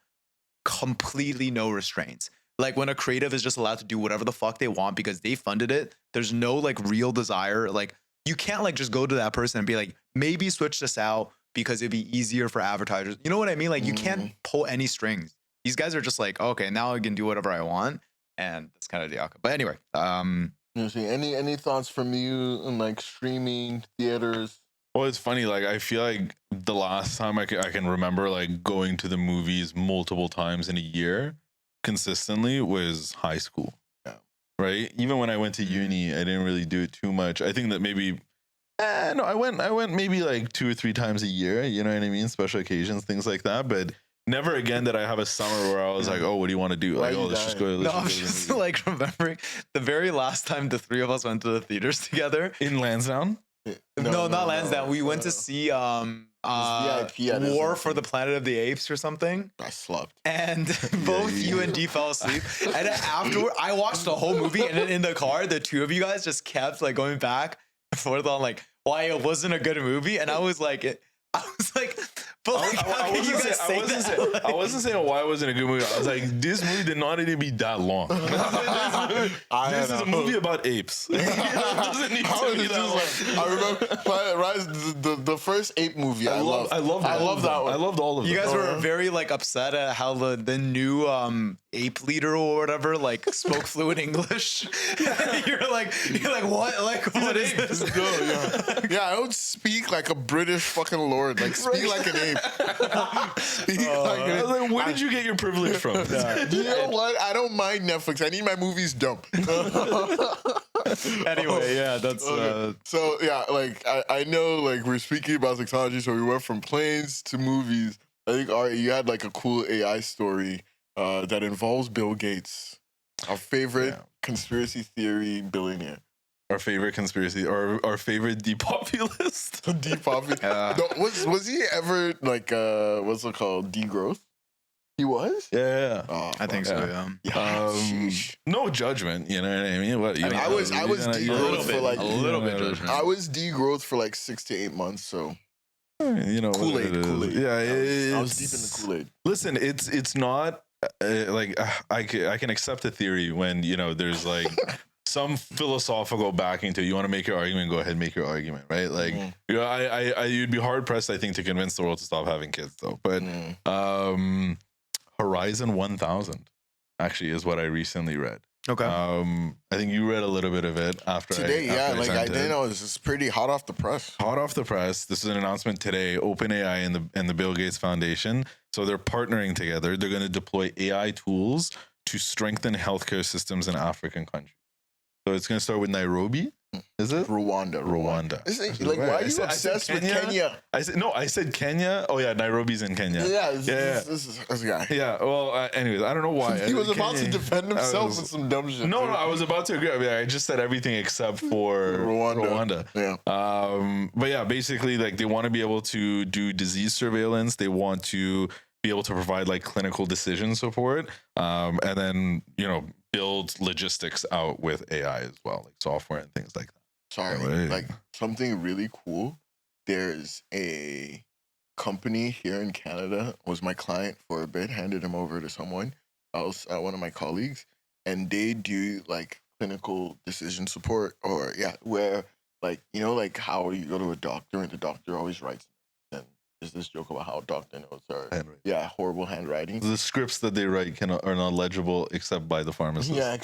completely no restraints. Like when a creative is just allowed to do whatever the fuck they want because they funded it, there's no like real desire. Like you can't like just go to that person and be like, maybe switch this out because it'd be easier for advertisers. You know what I mean? Like you can't pull any strings. These guys are just like, okay, now I can do whatever I want. And that's kind of the outcome. But anyway, You see, any thoughts from you on like streaming theaters? Well, it's funny. Like, I feel like the last time I can remember like going to the movies multiple times in a year consistently was high school. Yeah. Right. Even when I went to uni, I didn't really do it too much. I think that maybe, no, I went maybe like 2 or 3 times a year. You know what I mean? Special occasions, things like that. But never again did I have a summer where I was like, oh, what do you want to do? Why Like, you oh, let's just dying? go. no, I'm just like remembering the very last time the three of us went to the theaters together. In Lansdowne. No, not Lansdowne. We went to see VIP at his War house. for the Planet of the Apes or something. I slept. And both you and D fell asleep. And then afterward, I watched the whole movie. And then in the car, the two of you guys just kept like going back and forth on like why it wasn't a good movie. And I was like, but like, how can you guys say that? I wasn't saying why it wasn't a good movie. I was like, this movie did not need to be that long. This is a movie about apes. It doesn't need I to was be that long. just like, I remember the first ape movie. I loved I loved that one. I loved all of them. You guys were very like upset at how the new ape leader or whatever like spoke fluent English. you're like what? Like what is this? Yeah, I don't speak like a British fucking lord. Like speak like an ape. Speak like an I ape. was like, where did you get your privilege from? You know what? I don't mind Netflix. I need my movies dumb. Anyway, yeah, that's So yeah, like I know like we're speaking about technology, so we went from planes to movies. I think Ari, you had like a cool AI story that involves Bill Gates, our favorite conspiracy theory billionaire. Our favorite conspiracy, or our favorite depopulist. Depopulist. Was he ever like what's it called? Degrowth? He was? Yeah. Oh, I think so, yeah. Yeah, sheesh. No judgment, you know what I mean? What, you I was degrowth for like a little bit judgment. I was degrowth for like 6 to 8 months, so you know, Kool-Aid. Yeah, I was deep in the Kool-Aid. Listen, it's not like I can accept a theory when, you know, there's like some philosophical backing to it. You want to make your argument, go ahead, make your argument, right? Like, you know, I you'd be hard pressed, I think, to convince the world to stop having kids, though. But Horizon 1000 actually is what I recently read. Okay. I think you read a little bit of it after Today, I like I sent didn't it. know this is pretty hot off the press. Hot off the press. This is an announcement today. OpenAI and the Bill Gates Foundation. So they're partnering together. They're going to deploy AI tools to strengthen healthcare systems in African countries. So it's going to start with Nairobi. Is it? Rwanda. Isn't, like, why are you obsessed with Kenya? I said Kenya. Oh yeah, Nairobi's in Kenya. Yeah, this is this guy. Yeah. Well, anyways, I don't know why. He was about to Kenya- defend I himself was- with some dumb shit. No, I was about to agree. I mean, I just said everything except for Rwanda. Yeah. But yeah, basically, like they want to be able to do disease surveillance. They want to be able to provide like clinical decision support, and then build logistics out with AI as well, like software and things like that. Sorry, Right. like something really cool. There's a company here in Canada, was my client for a bit, handed him over to someone else, one of my colleagues, and they do like clinical decision support, or where like like how you go to a doctor and the doctor always writes, and there's this joke about how doctor notes are Handwriting. horrible handwriting. The scripts that they write are not legible except by the pharmacist. Yeah,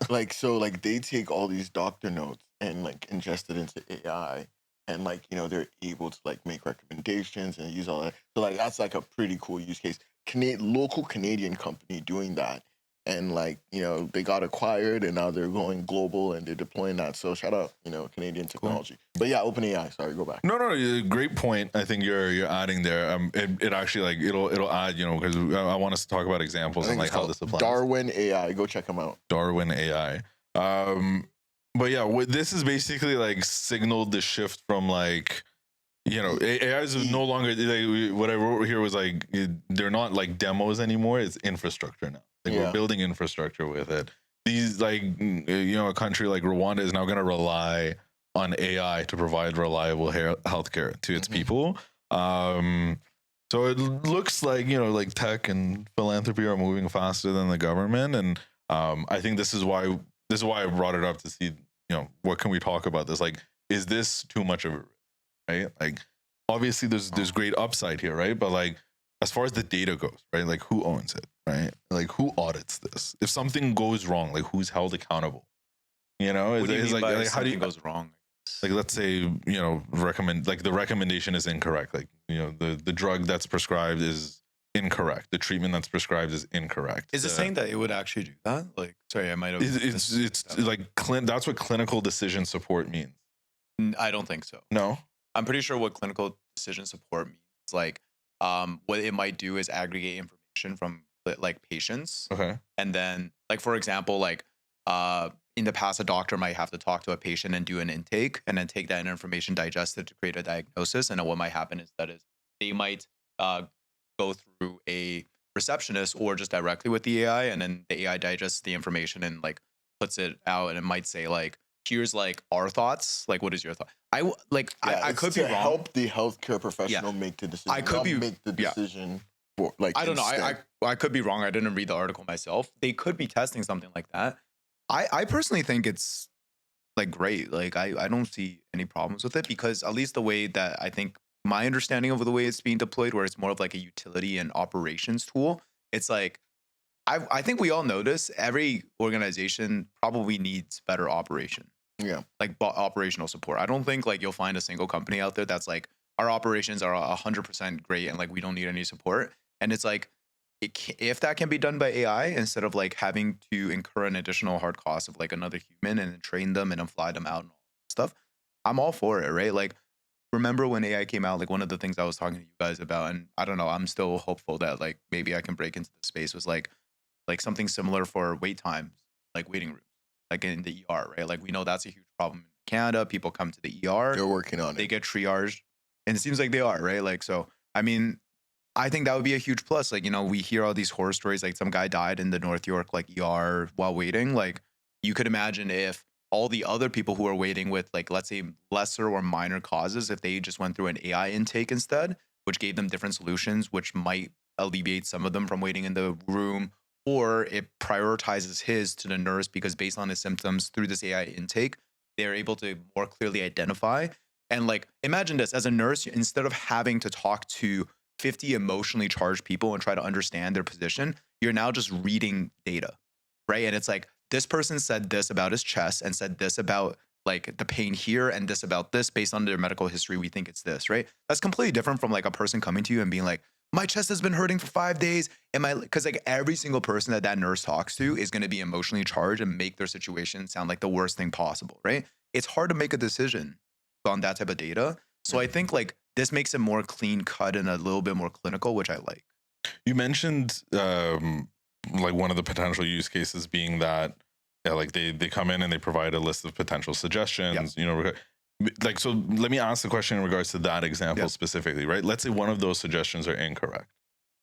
like so like they take all these doctor notes and like ingest it into AI, and like they're able to like make recommendations and use all that. So like that's like a pretty cool use case. Local Canadian company doing that, and like they got acquired and now they're going global and they're deploying that. So shout out Canadian technology. But yeah, OpenAI. Sorry, go back. No, great point. I think you're adding there. It actually like it'll add because I want us to talk about examples and like how this applies. Darwin AI. Go check them out. Darwin AI. But yeah, what this is basically like signaled the shift from like AI is no longer like, what I wrote here was like they're not like demos anymore. It's infrastructure now. Like we're building infrastructure with it. These like a country like Rwanda is now going to rely on AI to provide reliable healthcare to its people. So it looks like like tech and philanthropy are moving faster than the government, and I think this is why I brought it up to see what can we talk about this. Like, is this too much of a risk? Right? Like, obviously there's great upside here, right? But like, as far as the data goes, right? Like, who owns it, right? Like, who audits this? If something goes wrong, like, who's held accountable? What do you it's mean like, by like how do you something goes wrong? like, let's say the recommendation is incorrect. Like the drug that's prescribed is incorrect. The treatment that's prescribed is incorrect. Is it saying that it would actually do that? Like, sorry, I might have. It's like that's what clinical decision support means. I don't think so. No, I'm pretty sure what clinical decision support means. Like, what it might do is aggregate information from like patients. Okay. And then, like, for example, like, in the past, a doctor might have to talk to a patient and do an intake, and then take that information, digest it to create a diagnosis. And then what might happen is they might go through a receptionist or just directly with the AI, and then the AI digests the information and like puts it out, and it might say like, here's like our thoughts. Like, what is your thought? I could be wrong. Help the healthcare professional make the decision. I could be make the decision for like. I don't know. I could be wrong. I didn't read the article myself. They could be testing something like that. I personally think it's like great. Like I don't see any problems with it, because at least the way that I think my understanding of the way it's being deployed, where it's more of like a utility and operations tool, it's like I think we all know this. Every organization probably needs better operation. Yeah. Like operational support. I don't think like you'll find a single company out there that's like, our operations are 100% great and like we don't need any support. And it's like, if that can be done by AI instead of like having to incur an additional hard cost of like another human and train them and then fly them out and all that stuff, I'm all for it, right? Like, remember when AI came out, like one of the things I was talking to you guys about, and I don't know, I'm still hopeful that like maybe I can break into the space, was like something similar for wait times, like waiting rooms, like in the ER, right? Like we know that's a huge problem in Canada. People come to the ER. They're working on it. They get triaged, and it seems like they are, right? Like, so, I mean, I think that would be a huge plus. Like, we hear all these horror stories, like some guy died in the North York, like ER while waiting. Like, you could imagine if all the other people who are waiting with, like, let's say lesser or minor causes, if they just went through an AI intake instead, which gave them different solutions, which might alleviate some of them from waiting in the room, or it prioritizes his to the nurse because based on his symptoms through this AI intake, they're able to more clearly identify. And like, imagine this, as a nurse, instead of having to talk to 50 emotionally charged people and try to understand their position, you're now just reading data, right? And it's like, this person said this about his chest and said this about like the pain here and this about this based on their medical history. We think it's this, right? That's completely different from like a person coming to you and being like, my chest has been hurting for 5 days. Because like every single person that nurse talks to is going to be emotionally charged and make their situation sound like the worst thing possible, right? It's hard to make a decision on that type of data. So I think like this makes it more clean cut and a little bit more clinical, which I like. You mentioned like one of the potential use cases being that like they come in and they provide a list of potential suggestions, you know, like, so let me ask the question in regards to that example specifically, right? Let's say one of those suggestions are incorrect,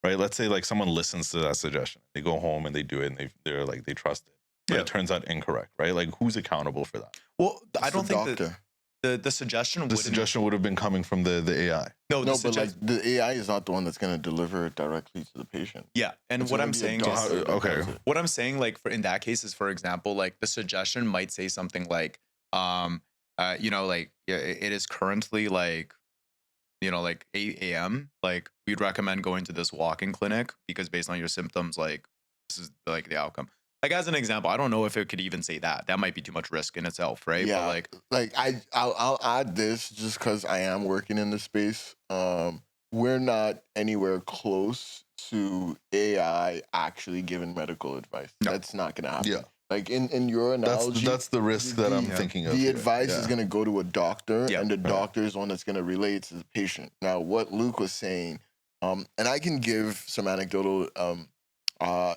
right? Let's say like someone listens to that suggestion, they go home and they do it and they're like, they trust it, but it turns out incorrect, right? Like who's accountable for that? Well, I It's don't the think doctor. that the suggestion would have been coming from the AI. No, No, but like the AI is not the one that's going to deliver it directly to the patient. Yeah, and It's what gonna I'm be a saying doctor is, that okay. does it. what I'm saying, like in that case is, for example, like the suggestion might say something like, you know, like it is currently like, you know, like 8 a.m. Like we'd recommend going to this walk-in clinic because based on your symptoms, like this is like the outcome. Like as an example, I don't know if it could even say that. That might be too much risk in itself, right? Yeah, But like I'll add this just because I am working in the space. We're not anywhere close to AI actually giving medical advice. No. That's not gonna happen. Yeah. Like in your analogy, That's the risk that I'm the- thinking of. the here. advice is Yeah. going to go to a doctor, Yeah. and the doctor is one that's going to relay it to the patient. Now, what Luke was saying, and I can give some anecdotal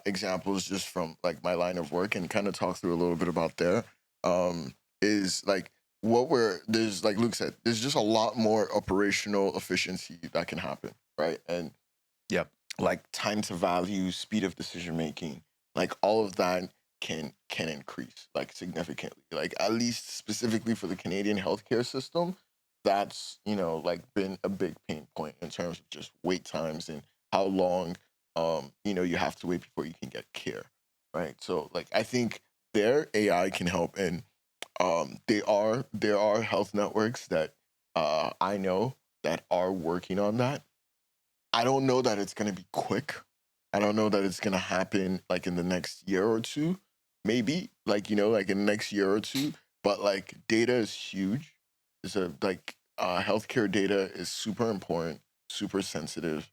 examples just from like my line of work and kind of talk through a little bit about there. Is like there's like Luke said, there's just a lot more operational efficiency that can happen, right? And like time to value, speed of decision making, like all of that can increase like significantly. Like at least specifically for the Canadian healthcare system, that's, you know, like been a big pain point in terms of just wait times and how long you know, you have to wait before you can get care, right? So like I think their AI can help, and there are health networks that I know that are working on that. I don't know that it's going to be quick. I don't know that it's going to happen like in the next year or two. Maybe like, you know, like in the next year or two. But like data is huge. It's like healthcare data is super important, super sensitive.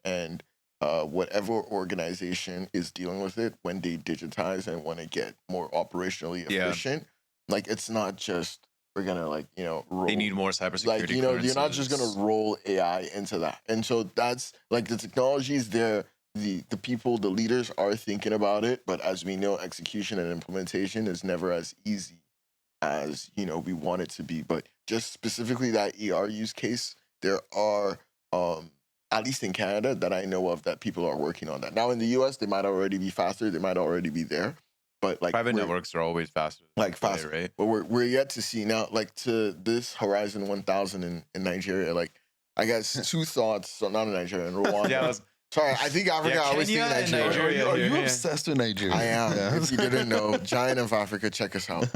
And whatever organization is dealing with it, when they digitize and want to get more operationally efficient, like it's not just we're gonna like, you know, roll. they need more cybersecurity. Like, you know, you're not just gonna roll AI into that. And so that's like the technology is there. The people, the leaders are thinking about it, but as we know, execution and implementation is never as easy as, you know, we want it to be. But just specifically that ER use case, there are at least in Canada that I know of that people are working on that. Now in the US, they might already be faster, they might already be there. But like private networks are always faster. Like faster, right? But we're yet to see now. Like to this Horizon 1000 in Nigeria. Like I guess two thoughts. So not in Nigeria, in Rwanda. Sorry, I think Africa. I always think Kenya and Nigeria. Are you obsessed with Nigeria? I am. Yeah. If you didn't know, Giant of Africa, check us out.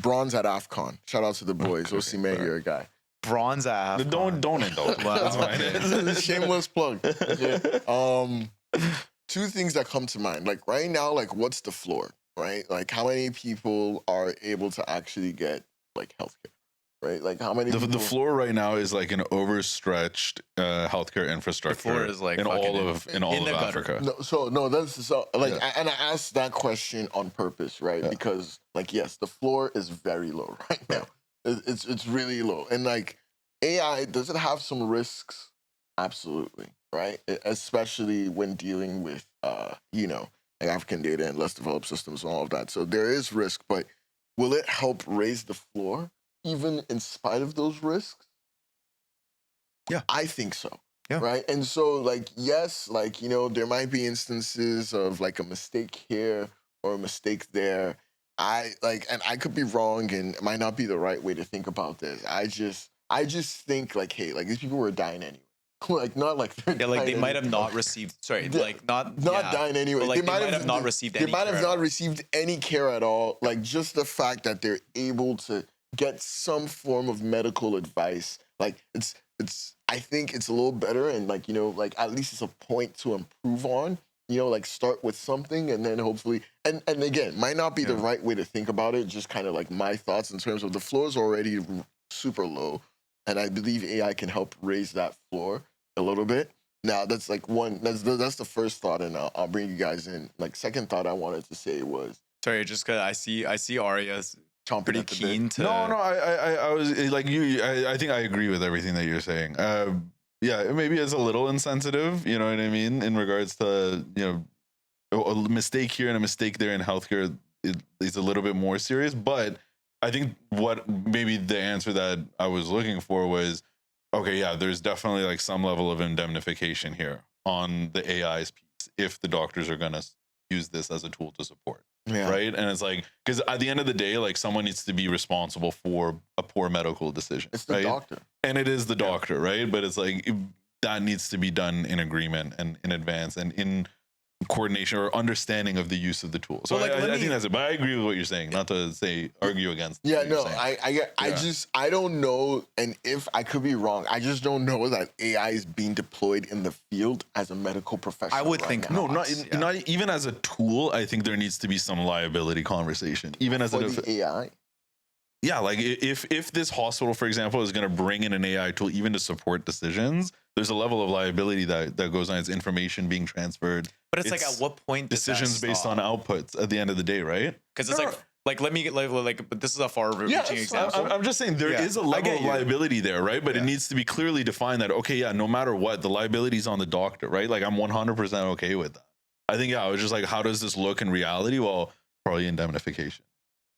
Bronze at AFCON. Shout out to the boys. Osimhen, you're a guy. Bronze at AFCON. Don't indulge. Wow. That's fine. Shameless plug. Okay. Two things that come to mind. Like right now, like what's the floor? Right? Like how many people are able to actually get like healthcare? Right? Like how many The floor right now is like an overstretched healthcare infrastructure. The floor is like in all of in the gutter. Africa. That's so like Yeah. and I asked that question on purpose, right? Yeah. Because like yes, the floor is very low right now. It's really low. And like AI, does it have some risks? Absolutely, right? Especially when dealing with you know, like African data and less developed systems and all of that. So there is risk, but will it help raise the floor even in spite of those risks? Yeah. I think so. Yeah. Right. And so like, yes, like, you know, there might be instances of like a mistake here or a mistake there. And I could be wrong and it might not be the right way to think about this. I just think like, hey, like these people were dying anyway. Like not like Yeah, like they dying might have anyway. not received. Sorry, Yeah, like not dying anyway. But like they might have not received any. They might have care not at all. received any care at all. Like just the fact that they're able to get some form of medical advice. Like it's I think it's a little better, and like, like at least it's a point to improve on. Like start with something and then hopefully, and again, might not be the right way to think about it. Just kind of like my thoughts in terms of the floor is already super low, and I believe AI can help raise that floor a little bit. Now that's like one. That's the first thought, and I'll bring you guys in. Like second thought I wanted to say was Sorry, just because I see Arya's chomping pretty at the bit. keen to. No, I was like you. I think I agree with everything that you're saying. Yeah, maybe it's a little insensitive. You know what I mean in regards to a mistake here and a mistake there in healthcare is a little bit more serious. But I think what maybe the answer that I was looking for was, okay, yeah, there's definitely like some level of indemnification here on the AI's piece if the doctors are gonna use this as a tool to support. Yeah. Right. And it's like, because at the end of the day, like someone needs to be responsible for a poor medical decision. It's the right? doctor. And it is the doctor. Right. But it's like that needs to be done in agreement and in advance and in coordination or understanding of the use of the tool. So Well, like, I think that's it. But I agree with what you're saying, not to say argue against. Yeah, what you're no, saying. I don't know, and if I could be wrong, I just don't know that AI is being deployed in the field as a medical professional. I would right think now. No, not even as a tool. I think there needs to be some liability conversation, even as For the AI. yeah, like if this hospital, for example, is going to bring in an AI tool even to support decisions, there's a level of liability that goes on. It's information being transferred. But it's like at what point does decisions that based on outputs at the end of the day, right? Because it's like let me get like but this is a far-reaching example. I'm just saying there is a level of liability there, right? But it needs to be clearly defined that okay, yeah, no matter what, the liability is on the doctor, right? Like I'm 100% okay with that. I think I was just like, how does this look in reality? Well, probably indemnification.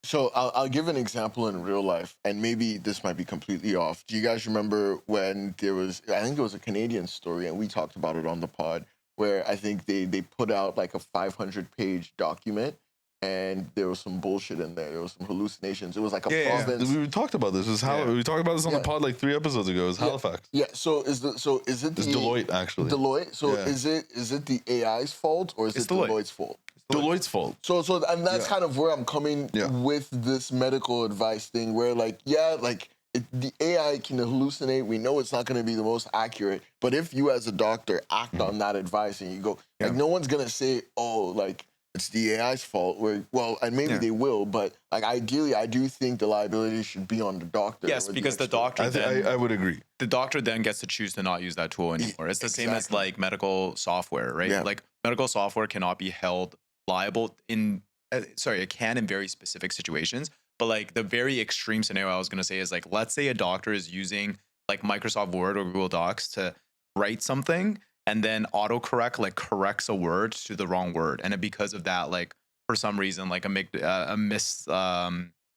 So I'll give an example in real life, and maybe this might be completely off. Do you guys remember when there was, I think it was a Canadian story, and we talked about it on the pod, where I think they put out like a 500-page document, and there was some bullshit in there. There was some hallucinations. It was like a province. We talked about this. We talked about this on the pod like 3 episodes ago. It was Halifax. Yeah. So is it It's Deloitte actually. Deloitte? So is it the AI's fault or is it Deloitte's fault? Deloitte's fault. So and that's kind of where I'm coming with this medical advice thing, where like the AI can hallucinate. We know it's not going to be the most accurate, but if you as a doctor act on that advice and you go, like no one's gonna say, oh, like it's the AI's fault. And maybe they will, but like ideally, I do think the liability should be on the doctor. Yes, because the doctor. I would agree. The doctor then gets to choose to not use that tool anymore. It's the same as like medical software, right? Yeah. Like medical software cannot be held liable it can in very specific situations, but like the very extreme scenario I was going to say is like, let's say a doctor is using like Microsoft Word or Google Docs to write something and then autocorrect like corrects a word to the wrong word, and because of that, like for some reason like a miss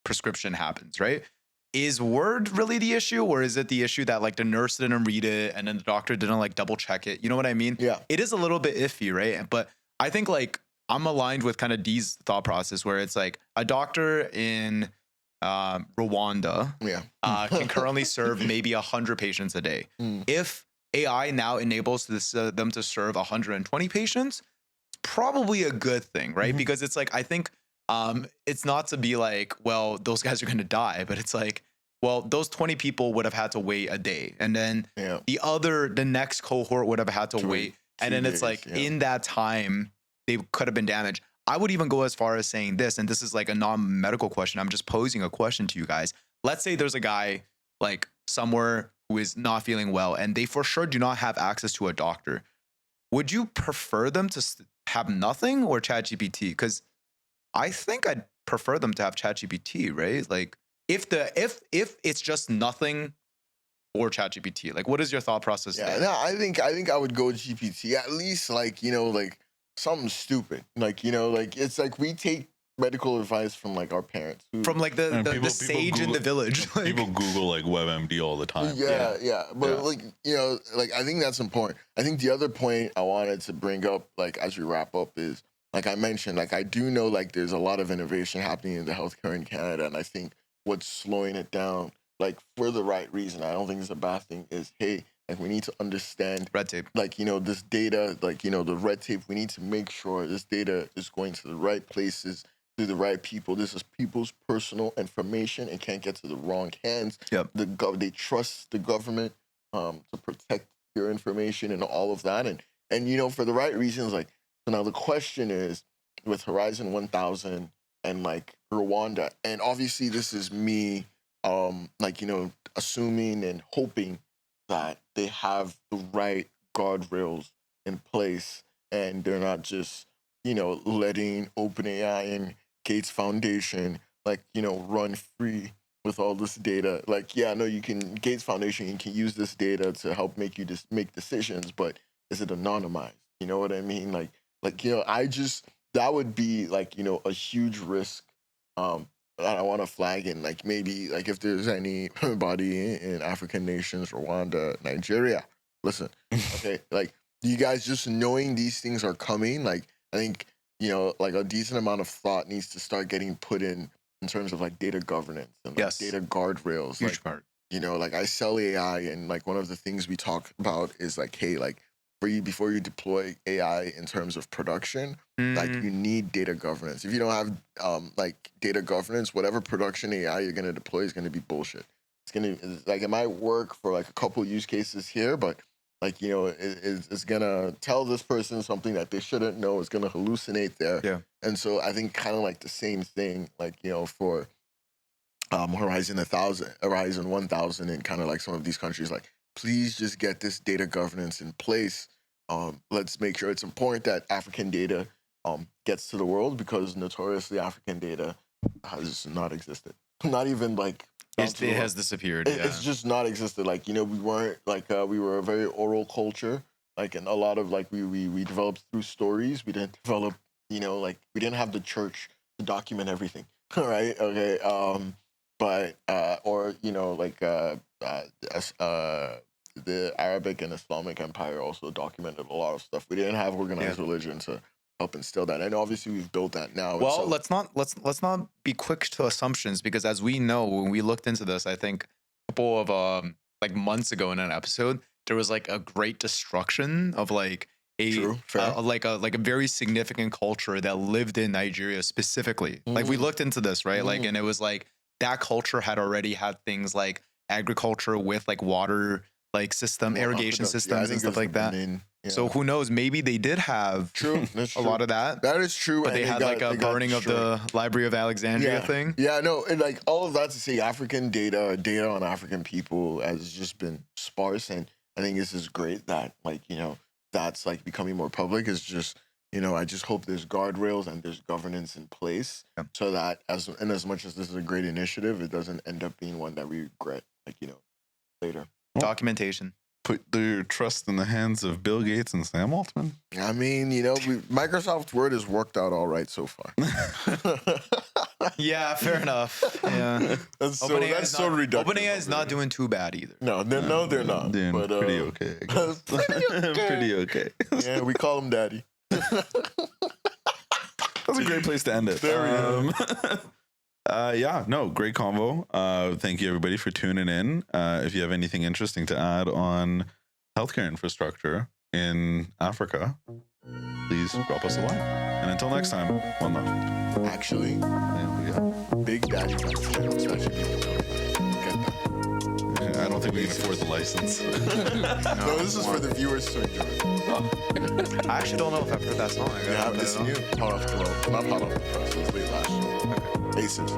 prescription happens, right? Is Word really the issue, or is it the issue that like the nurse didn't read it and then the doctor didn't like double check it? You know what I mean? Yeah. It is a little bit iffy, right? But I think like I'm aligned with kind of Dee's thought process, where it's like a doctor in Rwanda can currently serve maybe 100 patients a day. If AI now enables them to serve 120 patients, it's probably a good thing, right? Because it's like, I think it's not to be like, well, those guys are going to die, but it's like, well, those 20 people would have had to wait a day. And then the next cohort would have had to wait. And then it's like in that time, they could have been damaged. I would even go as far as saying this, and this is like a non-medical question. I'm just posing a question to you guys. Let's say there's a guy like somewhere who is not feeling well, and they for sure do not have access to a doctor. Would you prefer them to have nothing or ChatGPT? Because I think I'd prefer them to have ChatGPT, right? Like if it's just nothing or ChatGPT, like what is your thought process there? No, I think I would go GPT. At least like, like something stupid. Like, like it's like we take medical advice from like our parents. From like the sage Google, in the village. Like, people Google like WebMD all the time. Yeah. But like, like I think that's important. I think the other point I wanted to bring up, like as we wrap up, is like I mentioned, like I do know like there's a lot of innovation happening in the healthcare in Canada. And I think what's slowing it down, like for the right reason, I don't think it's a bad thing, is hey, like we need to understand red tape. Like, this data, like, the red tape, we need to make sure this data is going to the right places, to the right people. This is people's personal information and can't get to the wrong hands. Yep. They trust the government to protect your information and all of that, and for the right reasons. Like, so now the question is with Horizon 1000 and like Rwanda, and obviously this is me, assuming and hoping that they have the right guardrails in place and they're not just letting OpenAI and Gates Foundation run free with all this data. Like, yeah, no, you can Gates Foundation, you can use this data to help make you just make decisions, but is it anonymized? You know what I mean? I just that would be a huge risk. That I want to flag, and maybe if there's anybody in African nations, Rwanda, Nigeria, listen, okay, you guys just knowing these things are coming, I think a decent amount of thought needs to start getting put in terms of data governance and Yes. data guardrails. Huge part. I sell AI, and one of the things we talk about is hey, for you, before you deploy AI in terms of production, you need data governance. If you don't have data governance, whatever production AI you're gonna deploy is gonna be bullshit. It's gonna it might work for a couple use cases here, but it's gonna tell this person something that they shouldn't know. It's gonna hallucinate there. Yeah. And so I think kind of the same thing, for Horizon 1000, and kind of some of these countries, please just get this data governance in place. Let's make sure. It's important that African data gets to the world, because notoriously African data has not existed. Not even It has disappeared. It's just not existed. We weren't we were a very oral culture. And a lot of we developed through stories. We didn't develop, we didn't have the church to document everything. All right. Okay. But the Arabic and Islamic Empire also documented a lot of stuff. We didn't have organized religion to help instill that, and obviously we've built that now. Well, let's not be quick to assumptions, because as we know, when we looked into this, I think a couple of months ago in an episode, there was a great destruction of a very significant culture that lived in Nigeria specifically. We looked into this, right? And it was that culture had already had things like agriculture with water system, irrigation systems and stuff like that. So who knows? Maybe they did have a lot of that. That is true. But they had a burning of the Library of Alexandria thing. Yeah, no, and all of that to say, African data on African people has just been sparse, and I think this is great that that's becoming more public. It's just I just hope there's guardrails and there's governance in place, so that as much as this is a great initiative, it doesn't end up being one that we regret later. Documentation. Put your trust in the hands of Bill Gates and Sam Altman. I mean, Microsoft Word has worked out all right so far. Yeah, fair enough. Yeah, that's so reductive. OpenAI is not doing too bad either. No, they're not. Doing But, pretty okay. I guess. Pretty okay. Yeah, we call him Daddy. That's a great place to end it. There we go. Great convo. Thank you everybody for tuning in. If you have anything interesting to add on healthcare infrastructure in Africa, please drop us a line. And until next time, one love. Actually, Big Daddy vaccines. That should be get that. I don't think we can afford the license. No, this is for the viewers to enjoy. I actually don't know if I've heard that song. It's new. Hot off the press. Not hot off the press. It was late last year. Aces.